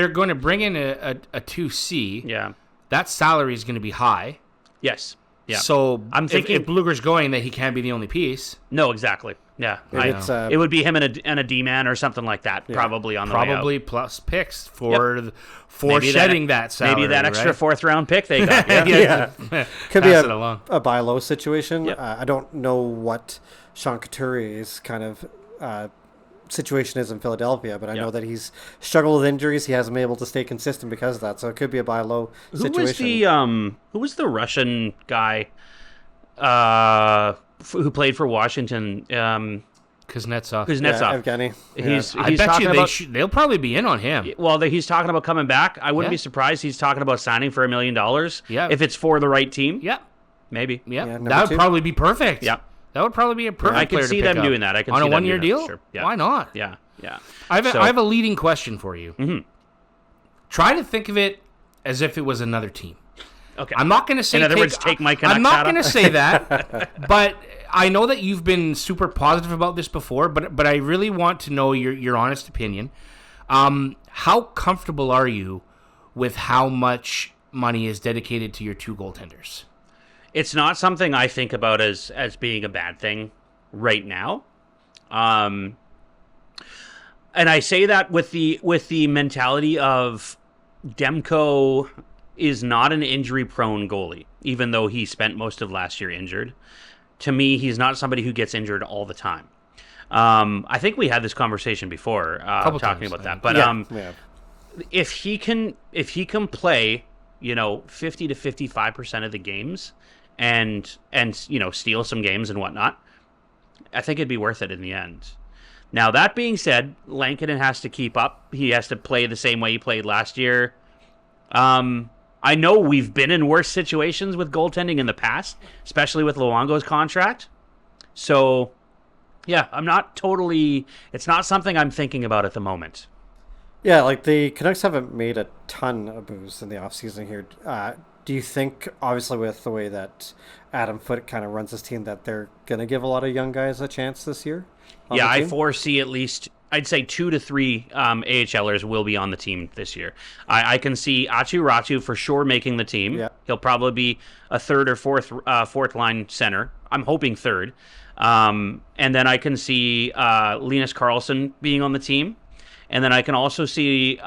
going to bring in a 2C, that salary is going to be high. Yes. Yeah. So I'm thinking if Bluger's going, that he can't be the only piece. No, exactly. Yeah. It would be him and a D-man or something like that, probably on the way out. Plus picks for shedding that salary. Maybe that extra fourth-round pick they got. Could be a buy low situation. Yep. I don't know what Sean Couturier's kind of situation is in Philadelphia, but I know that he's struggled with injuries. He hasn't been able to stay consistent because of that, so it could be a buy low situation. Who was the Russian guy who played for Washington? Kuznetsov. Evgeny. I bet you they'll probably be in on him. Well, he's talking about coming back. I wouldn't be surprised. He's talking about signing for $1 million. Yeah. If it's for the right team. Yeah. Maybe. Yeah. That would probably be perfect. Yeah. That would probably be a perfect I can see them doing that. I can on see a 1-year deal. Sure. Yeah. Why not? Yeah. I have a leading question for you. Mm-hmm. Try to think of it as if it was another team. Okay. I'm not going to say. In other words, take my Canucks. I'm not going to say that, but I know that you've been super positive about this before. But I really want to know your honest opinion. How comfortable are you with how much money is dedicated to your two goaltenders? It's not something I think about as being a bad thing right now. And I say that with the mentality of Demko is not an injury-prone goalie, even though he spent most of last year injured. To me, he's not somebody who gets injured all the time. I think we had this conversation before talking about that. But if he can play, 50 to 55% of the games and steal some games and whatnot, I think it'd be worth it in the end. Now, that being said, Lankinen has to keep up. He has to play the same way he played last year. I know we've been in worse situations with goaltending in the past, especially with Luongo's contract. So, yeah, it's not something I'm thinking about at the moment. Yeah, like the Canucks haven't made a ton of moves in the offseason here. Do you think, obviously with the way that Adam Foote kind of runs his team, that they're going to give a lot of young guys a chance this year? Yeah, I foresee at least, I'd say 2 to 3 AHLers will be on the team this year. I can see Aatu Ratu for sure making the team. Yeah. He'll probably be a third or fourth line center. I'm hoping third. And then I can see Linus Karlsson being on the team. And then I can also see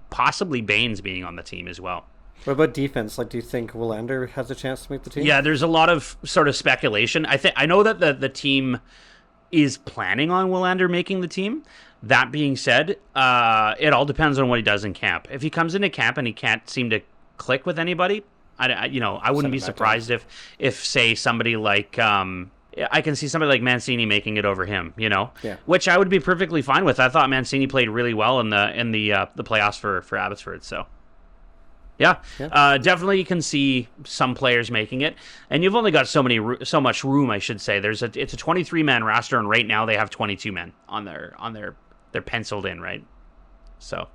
possibly Baines being on the team as well. What about defense? Like, do you think Willander has a chance to make the team? Yeah, there's a lot of sort of speculation. I know that the team is planning on Willander making the team. That being said, it all depends on what he does in camp. If he comes into camp and he can't seem to click with anybody, I wouldn't be surprised if say somebody like I can see somebody like Mancini making it over him, which I would be perfectly fine with. I thought Mancini played really well in the playoffs for Abbotsford, so. Yeah. Definitely you can see some players making it, and you've only got so much room, I should say. It's a 23-man roster, and right now they have 22 men on they're penciled in, right? So.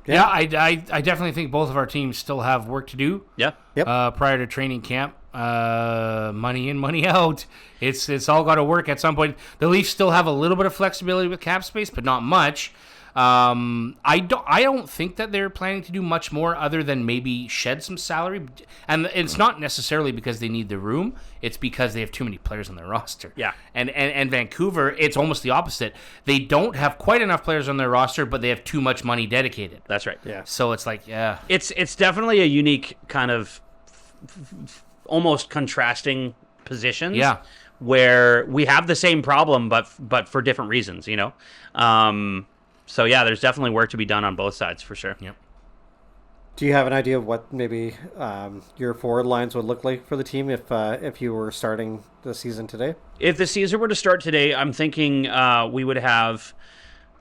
Yeah, I definitely think both of our teams still have work to do. Yeah. Yep. Prior to training camp, money in, money out. It's all got to work at some point. The Leafs still have a little bit of flexibility with cap space, but not much. I don't think that they're planning to do much more other than maybe shed some salary, and it's not necessarily because they need the room. It's because they have too many players on their roster. Yeah, and Vancouver, it's almost the opposite. They don't have quite enough players on their roster, but they have too much money dedicated. That's right. Yeah. So it's like, yeah, it's definitely a unique kind of almost contrasting positions. Yeah. Where we have the same problem, but for different reasons. So, yeah, there's definitely work to be done on both sides, for sure. Yep. Do you have an idea of what maybe your forward lines would look like for the team if you were starting the season today? If the season were to start today, I'm thinking we would have...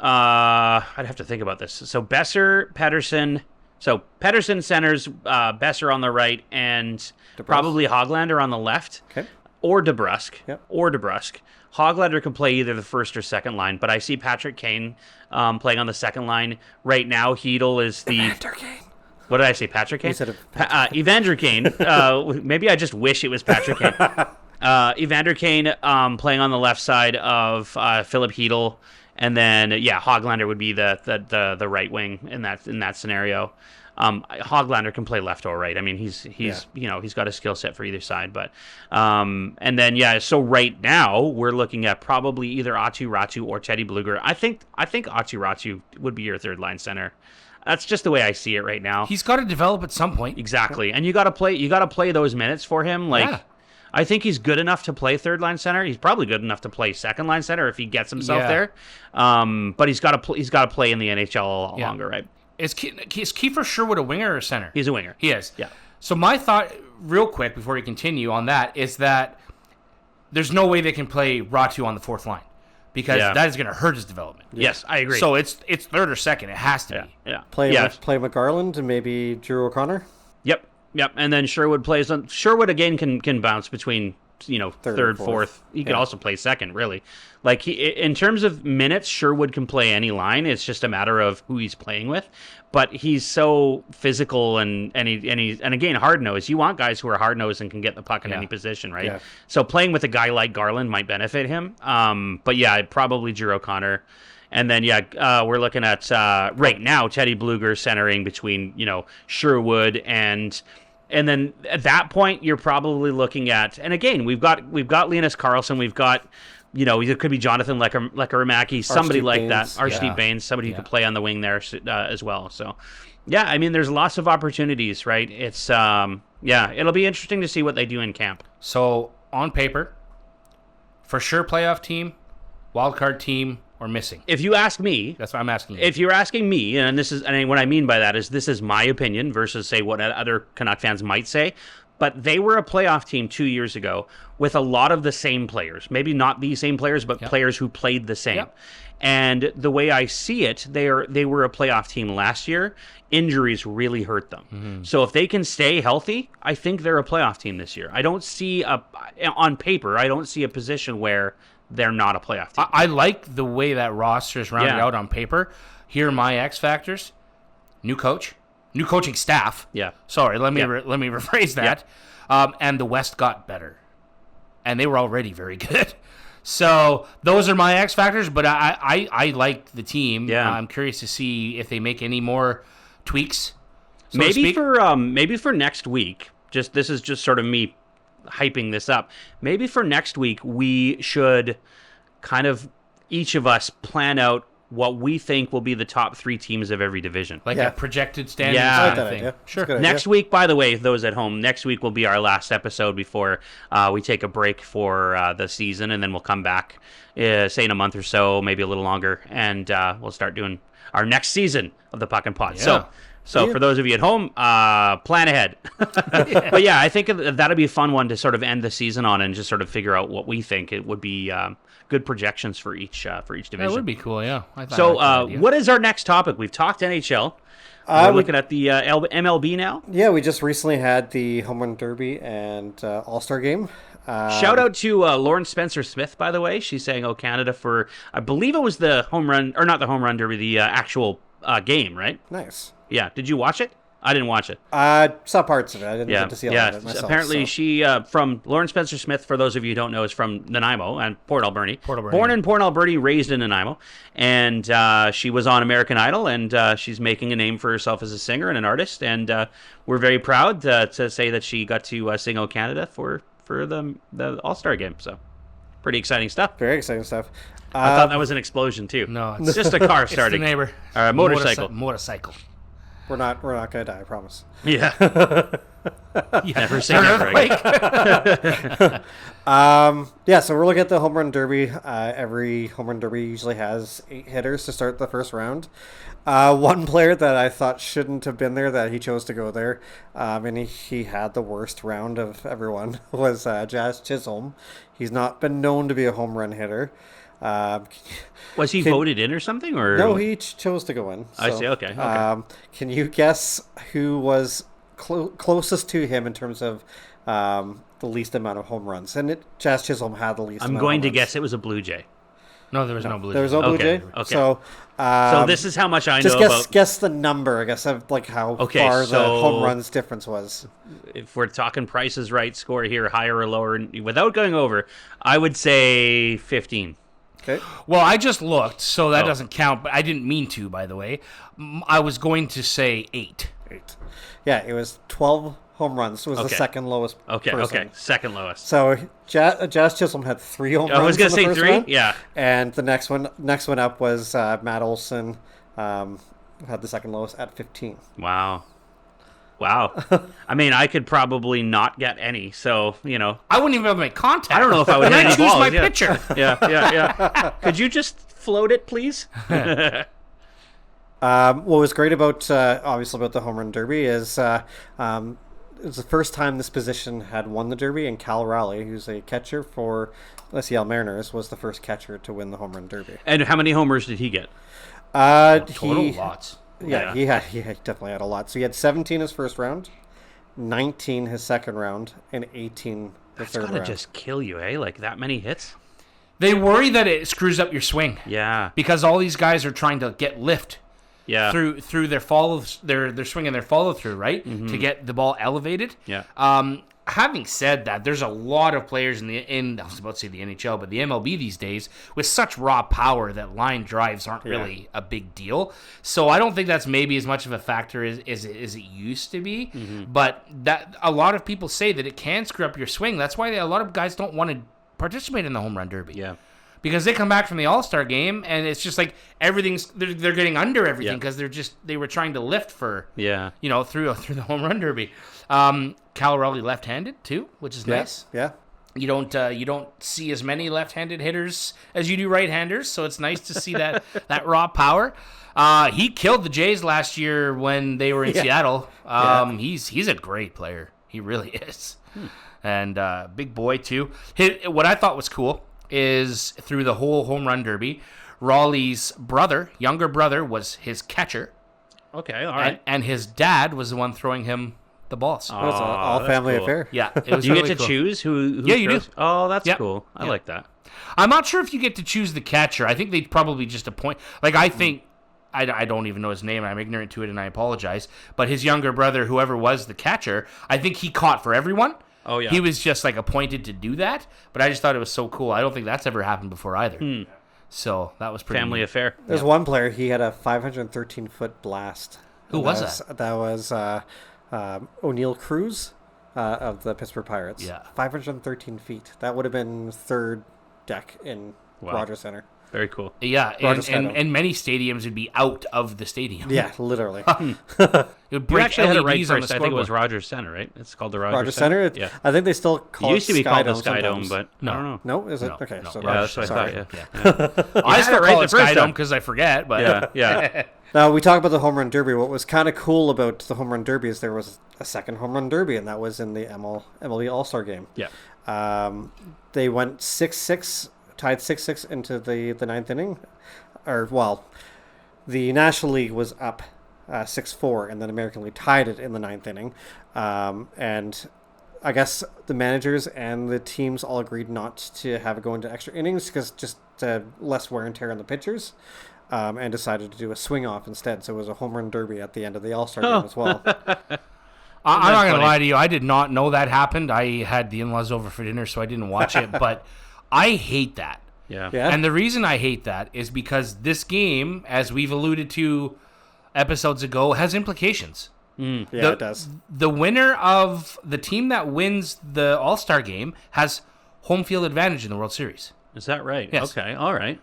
I'd have to think about this. So, Besser, Pettersson... So, Pettersson centers, Besser on the right, and DeBrusk. Probably Hoglander on the left. Okay. Or DeBrusk. Yep. Or DeBrusk. Hoglander can play either the first or second line, but I see Patrick Kane playing on the second line. Right now, Hedl is the... Evander Kane. What did I say, Patrick Kane? You said Evander Kane. Maybe I just wish it was Patrick Kane. Evander Kane playing on the left side of Philip Hedl, and then, Hoglander would be the right wing in that scenario. Hoglander can play left or right. I mean, he's got a skill set for either side. But and then so right now we're looking at probably either Aatu Ratu or Teddy Bluger. I think Aatu Ratu would be your third line center. That's just the way I see it right now. He's got to develop at some point. Exactly, and you got to play those minutes for him. I think he's good enough to play third line center. He's probably good enough to play second line center if he gets himself there. But he's got to play in the NHL a lot longer, right? Is Kiefer Sherwood a winger or a center? He's a winger. He is. Yeah. So my thought, real quick, before we continue on that, is that there's no way they can play Ratu on the fourth line because that is going to hurt his development. Yes, I agree. So it's third or second. It has to be. Yeah. Play McGarland and maybe Drew O'Connor. Yep. And then Sherwood plays on. Sherwood again can bounce between third, fourth. He could also play second, really. Like in terms of minutes, Sherwood can play any line. It's just a matter of who he's playing with. But he's so physical and again hard nosed. You want guys who are hard nosed and can get the puck in any position, right? Yeah. So playing with a guy like Garland might benefit him. But probably Drew O'Connor. And then we're looking at right now Teddy Bluger centering between Sherwood and then at that point you're probably looking at, and again we've got Linus Karlsson, we've got it could be Jonathan Lekkerimäki, somebody Steve like Baines. that, Steve Baines, somebody who could play on the wing there as well. So I mean there's lots of opportunities, right? It's it'll be interesting to see what they do in camp. So on paper, for sure playoff team, wild card team, or missing. If you ask me, that's what I'm asking you. If you're asking me, and what I mean by that is this is my opinion versus say what other Canuck fans might say, but they were a playoff team 2 years ago with a lot of the same players. Maybe not the same players, but players who played the same. Yep. And the way I see it, they were a playoff team last year. Injuries really hurt them. Mm-hmm. So if they can stay healthy, I think they're a playoff team this year. I don't see on paper, I don't see a position where they're not a playoff team. I like the way that roster is rounded out on paper. Here are my X factors: new coach, new coaching staff. Yeah. Sorry, let me rephrase that. Yeah. And the West got better, and they were already very good. So those are my X factors. But I like the team. Yeah. I'm curious to see if they make any more tweaks. So maybe for next week. This is just sort of me hyping this up. Maybe for next week we should kind of each of us plan out what we think will be the top 3 teams of every division. Like a projected standings kind of thing. Sure. Next week, by the way, those at home, next week will be our last episode before we take a break for the season, and then we'll come back, say in a month or so, maybe a little longer, and we'll start doing our next season of the Puck and Pod. Yeah. So for those of you at home, plan ahead. But yeah, I think that'll be a fun one to sort of end the season on and just sort of figure out what we think it would be good projections for each division. That would be cool, yeah. So what is our next topic? We've talked NHL. We're looking at the MLB now. Yeah, we just recently had the Home Run Derby and All-Star Game. Shout out to Lauren Spencer-Smith, by the way. She's saying, "Oh, Canada," for, I believe it was the home run, or not the home run derby, the actual game, right? Nice. Yeah. Did you watch it? I didn't watch it. Saw parts of it. I didn't get to see all of it myself. Apparently, she from Lauren Spencer-Smith, for those of you who don't know, is from Nanaimo and Port Alberni. Born in Port Alberni, raised in Nanaimo. And she was on American Idol, and she's making a name for herself as a singer and an artist. And we're very proud to say that she got to sing "O Canada" for the All-Star Game. So pretty exciting stuff. Very exciting stuff. I thought that was an explosion, too. No, it's just a car starting. It's the neighbor. Motorcycle. We're not gonna die, I promise. Yeah. Never say never again. So we're looking at the Home Run Derby. Every Home Run Derby usually has 8 hitters to start the first round. One player that I thought shouldn't have been there, that he chose to go there, and he had the worst round of everyone, was Jazz Chisholm. He's not been known to be a home run hitter. Was he voted in or something? Or no, he chose to go in. So, I see. Okay. Can you guess who was closest to him in terms of the least amount of home runs? And Jazz Chisholm had the least. I'm going to guess it was a Blue Jay. No, there was no Blue Jay. There was no Blue Jay. Okay. So this is how much I know about. Guess the number, I guess, of like how far the home runs difference was. If we're talking Price is Right score here, higher or lower, without going over, I would say 15. Okay. Well, I just looked, so that doesn't count, but I didn't mean to, by the way. I was going to say 8. 8. Yeah, it was 12 home runs. It was the second lowest person. Second lowest. So Jazz Chisholm had 3 home runs. I was going to say 3? Round, yeah. And the next one up was Matt Olson, had the second lowest at 15. Wow. I mean, I could probably not get any, so, I wouldn't even be able to make contact. I don't know if I would hit any choose balls. my pitcher. Yeah. Could you just float it, please? What was great about, obviously, about the Home Run Derby is it was the first time this position had won the Derby, and Cal Raleigh, who's a catcher for the Seattle Mariners, was the first catcher to win the Home Run Derby. And how many homers did he get? Total lots. Yeah, he definitely had a lot. So he had 17 his first round, 19 his second round, and 18 the third round. That's gotta just kill you, eh? Like that many hits? They worry that it screws up your swing. Yeah. Because all these guys are trying to get lift. Yeah. Through their their swing and their follow through, right? Mm-hmm. To get the ball elevated. Yeah. Having said that, there's a lot of players in I was about to say the NHL, but the MLB these days with such raw power that line drives aren't really a big deal. So I don't think that's maybe as much of a factor as it used to be. Mm-hmm. But that a lot of people say that it can screw up your swing. That's why a lot of guys don't want to participate in the Home Run Derby. Yeah. Because they come back from the All-Star Game and it's just like everything's they're getting under everything because they were trying to lift for through the Home Run Derby. Cal Raleigh left-handed too, which is nice. Yeah. You don't see as many left-handed hitters as you do right-handers, so it's nice to see that raw power. He killed the Jays last year when they were in Seattle. He's a great player. He really is. And big boy, too. What I thought was cool is through the whole home run derby, Raleigh's younger brother, was his catcher. Okay, all right. And his dad was the one throwing him the balls. That's an all-family affair. Yeah. It was do you really get to cool. choose who Yeah, you throws? do. Oh, that's Yep. cool. I Yep. like that. I'm not sure if you get to choose the catcher. I think they'd probably just appoint. Like, I think, I don't even know his name. I'm ignorant to it, and I apologize. But his younger brother, whoever was the catcher, I think he caught for everyone. Oh, yeah. He was just, like, appointed to do that. But I just thought it was so cool. I don't think that's ever happened before either. So that was pretty Family neat. affair. There's one player, he had a 513-foot blast. Who was that? That was O'Neill Cruz of the Pittsburgh Pirates. Yeah. 513 feet. That would have been third deck in Rogers Center. Very cool. Yeah, Rogers and many stadiums would be out of the stadium. Yeah, literally. It would You break actually had it right LEDs on the first. I think it was scoreboard. Rogers Center, right? It's called the Rogers Center? Yeah. I think they still call It used to be called the Sky Sky Dome Dome, sometimes. but I don't know. No, is it? No, Okay, no. so Yeah, Yeah, Rogers, that's what I sorry. thought, yeah. I had still it right call the it first Sky Dome time. because I forget, but Yeah. Now, we talk about the home run derby. What was kind of cool about the home run derby is there was a second home run derby, and that was in the MLB All-Star Game. Yeah. They went 6-6, tied 6-6 into the ninth inning. The National League was up 6-4, and then American League tied it in the ninth inning. And I guess the managers and the teams all agreed not to have it go into extra innings because just less wear and tear on the pitchers. And decided to do a swing off instead. So it was a home run derby at the end of the All-Star Game as well. I'm not going to funny? lie to you. I did not know that happened. I had the in-laws over for dinner, so I didn't watch it. But I hate that. Yeah. Yeah. And the reason I hate that is because this game, as we've alluded to episodes ago, has implications. Yeah, it does. The winner of the team that wins the All-Star Game has home field advantage in the World Series. Is that right? Yes. Okay. All right.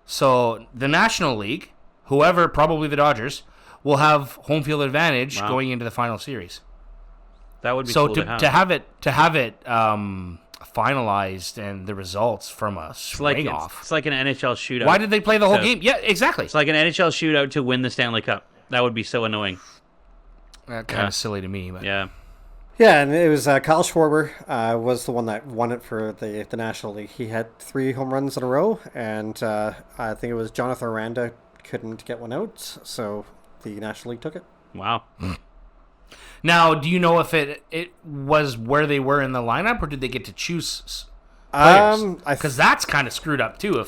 So the National League, whoever, probably the Dodgers, will have home field advantage going into the final series. That would be So cool to have it finalized and the results from a swing off. It's like an NHL shootout. Why did they play the whole game? Yeah, exactly. It's like an NHL shootout to win the Stanley Cup. That would be so annoying. Kind of silly to me, but Yeah. Yeah, and it was Kyle Schwarber was the one that won it for the National League. He had 3 home runs in a row, and I think it was Jonathan Aranda couldn't get one out, so the National League took it. Wow. Now, do you know if it was where they were in the lineup, or did they get to choose players? Because that's kind of screwed up too.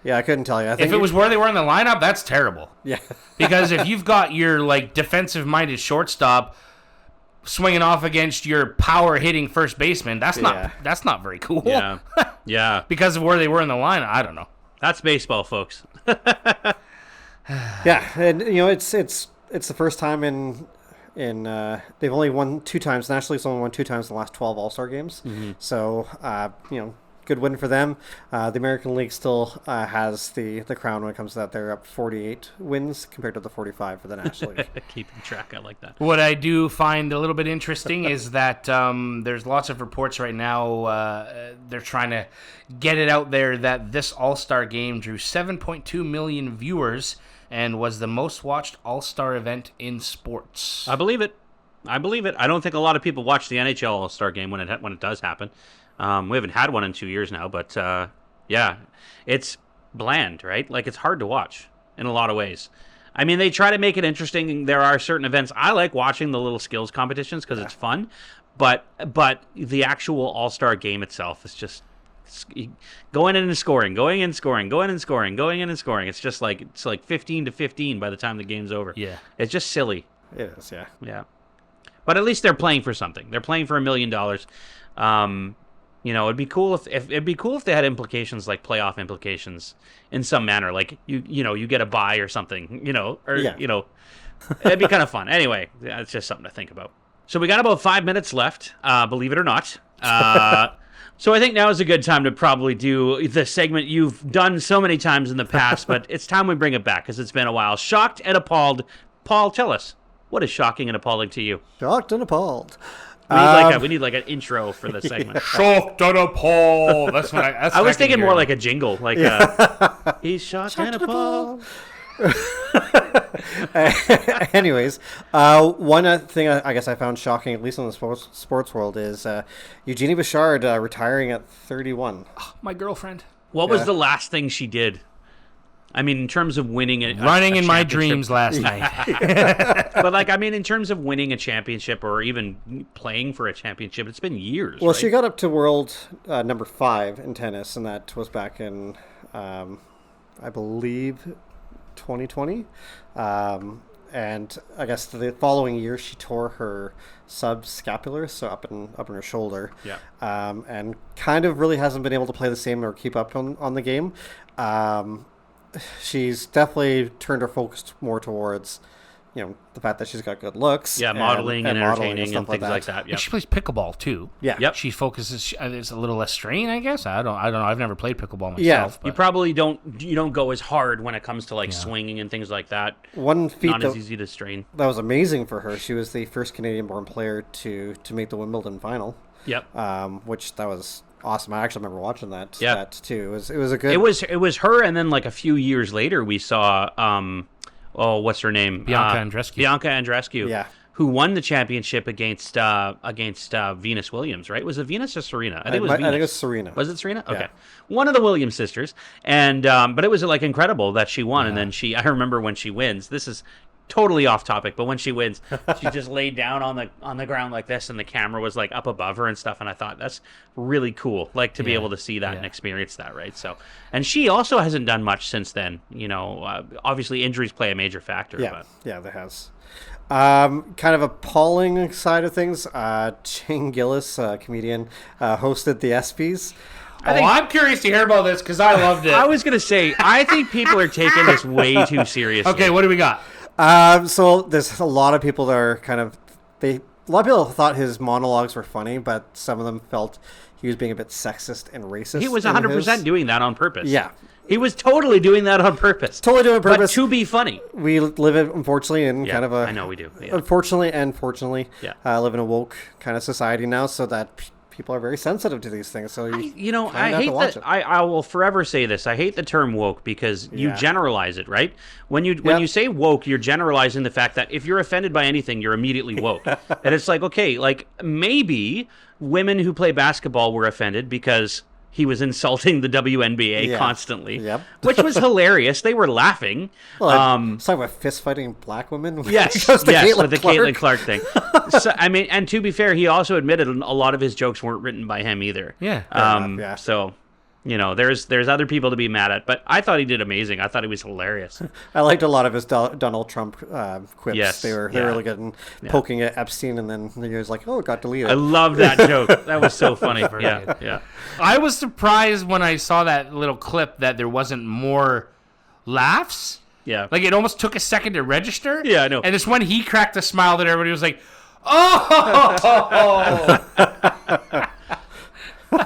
Yeah, I couldn't tell you. I think If it was where they were in the lineup, that's terrible. Yeah. Because if you've got your like defensive-minded shortstop swinging off against your power-hitting first baseman, that's not very cool. Yeah. Yeah. Because of where they were in the lineup, I don't know. That's baseball, folks. Yeah, and it's the first time in they've only won 2 times. National League's only won 2 times in the last 12 All-Star games. Mm-hmm. So good win for them. The American League still has the crown when it comes to that. They're up 48 wins compared to the 45 for the National League. Keeping track, I like that. What I do find a little bit interesting is that there's lots of reports right now. They're trying to get it out there that this All-Star game drew 7.2 million viewers and was the most watched All-Star event in sports. I believe it. I don't think a lot of people watch the NHL All-Star Game when it does happen. We haven't had one in 2 years now, but yeah, it's bland, right? Like, it's hard to watch in a lot of ways. I mean, they try to make it interesting. There are certain events. I like watching the little skills competitions because it's fun, but the actual All-Star Game itself is just going in and scoring, going in and scoring, going in and scoring, going in and scoring. It's just like 15-15 by the time the game's over. Yeah. It's just silly. It is, yeah. Yeah. But at least they're playing for something. They're playing for $1 million. It'd be cool if they had implications like playoff implications in some manner, like you get a bye or something, it'd be kind of fun. Anyway, it's just something to think about. So we got about 5 minutes left, believe it or not. So I think now is a good time to probably do the segment you've done so many times in the past, but it's time we bring it back because it's been a while. Shocked and appalled. Paul, tell us, what is shocking and appalling to you? Shocked and appalled. We need like an intro for the segment. Shocked and appalled. That's what I was thinking more like a jingle, like he's shocked and appalled. Anyways, one thing I guess I found shocking, at least in the sports world, is Eugenie Bouchard retiring at 31. My girlfriend. What was the last thing she did? I mean, in terms of winning running in my dreams last night. But like, I mean, in terms of winning a championship or even playing for a championship, it's been years. Well, right? she got up to world number 5 in tennis, and that was back in, I believe, 2020. And I guess the following year she tore her subscapular, so up in her shoulder. Yeah. And kind of really hasn't been able to play the same or keep up on the game. She's definitely turned her focus more towards, the fact that she's got good looks. Yeah, modeling and entertaining and things like that. Yeah. She plays pickleball too. Yeah. Yep. She focuses. There's a little less strain, I guess. I don't know. I've never played pickleball myself. Yeah. But. You probably don't go as hard when it comes to like swinging and things like that. One feat not as easy to strain. That was amazing for her. She was the first Canadian-born player to make the Wimbledon final. Yep. Which that was awesome. I actually remember watching that. Yeah. That too. It was a good. It was her, and then like a few years later, we saw what's her name? Bianca Andreescu. Bianca Andreescu. Yeah. Who won the championship against Venus Williams? Right? Was it Venus or Serena? I think it was Venus. I think it was Serena. Was it Serena? Okay. Yeah. One of the Williams sisters, and but it was like incredible that she won, and then I remember when she wins. This is totally off topic, but when she wins, she just laid down on the ground like this, and the camera was like up above her and stuff. And I thought that's really cool, like to be able to see that and experience that, right? So, and she also hasn't done much since then. Obviously injuries play a major factor. Yeah, but. yeah, there has. Kind of appalling side of things. Shane Gillis, comedian, hosted the ESPYs. I'm curious to hear about this because I loved it. I was gonna say, I think people are taking this way too seriously. Okay, what do we got? So there's a lot of people that are kind of a lot of people thought his monologues were funny, but some of them felt he was being a bit sexist and racist. He was 100% doing that on purpose. Yeah. He was totally doing that on purpose. Totally doing it on purpose. But to be funny. We live, unfortunately, in kind of a... I know we do. Yeah. Unfortunately and fortunately, live in a woke kind of society now, so that people are very sensitive to these things. So I hate that. I will forever say this. I hate the term woke because you generalize it, right? When you say woke, you're generalizing the fact that if you're offended by anything, you're immediately woke. And it's like, okay, like maybe women who play basketball were offended because he was insulting the WNBA constantly, which was hilarious. They were laughing. Well, it's talking about fist fighting black women. Yes, with the Caitlin Clark thing. So, I mean, and to be fair, he also admitted a lot of his jokes weren't written by him either. Yeah. So, there's other people to be mad at, but I thought he did amazing. I thought he was hilarious. I liked a lot of his Donald Trump quips. Yes, they were really good and poking at Epstein, and then he was like, "Oh, it got deleted." I love that joke. That was so funny. Yeah. I was surprised when I saw that little clip that there wasn't more laughs. Yeah. Like it almost took a second to register. Yeah, I know. And it's when he cracked a smile that everybody was like, "Oh!"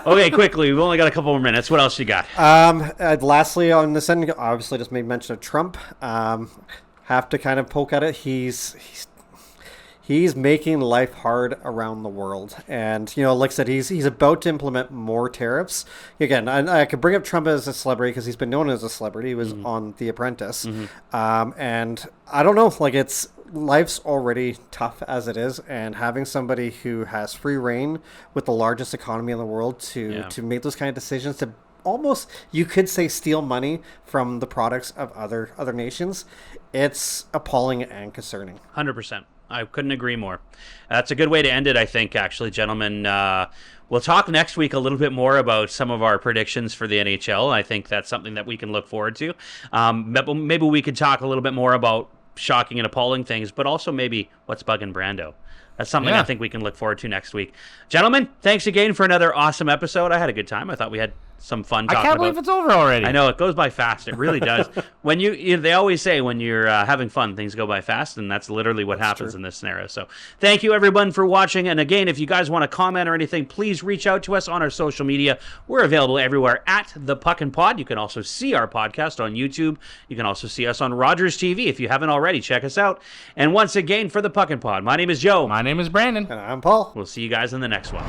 Okay, quickly. We've only got a couple more minutes. What else you got? Lastly, on this end, obviously just made mention of Trump. Have to kind of poke at it. He's making life hard around the world, and like I said, he's about to implement more tariffs. Again, I could bring up Trump as a celebrity because he's been known as a celebrity. He was on The Apprentice, and I don't know, like life's already tough as it is, and having somebody who has free reign with the largest economy in the world to make those kind of decisions, to almost, you could say, steal money from the products of other nations, it's appalling and concerning. 100%. I couldn't agree more. That's a good way to end it, I think, actually, gentlemen. We'll talk next week a little bit more about some of our predictions for the NHL. I think that's something that we can look forward to. Maybe we could talk a little bit more about shocking and appalling things, but also maybe what's bugging Brando. That's something I think we can look forward to next week. Gentlemen, thanks again for another awesome episode. I had a good time. I thought we had some fun talking about. I can't believe it's over already. I know, it goes by fast. It really does. When they always say when you're having fun, things go by fast, and that's literally what happens in this scenario. So thank you, everyone, for watching. And again, if you guys want to comment or anything, please reach out to us on our social media. We're available everywhere at the Puckn Pod. You can also see our podcast on YouTube. You can also see us on Rogers TV. If you haven't already, check us out. And once again, for the Puckn Pod, my name is Joe. My name is Brandon. And I'm Paul. We'll see you guys in the next one.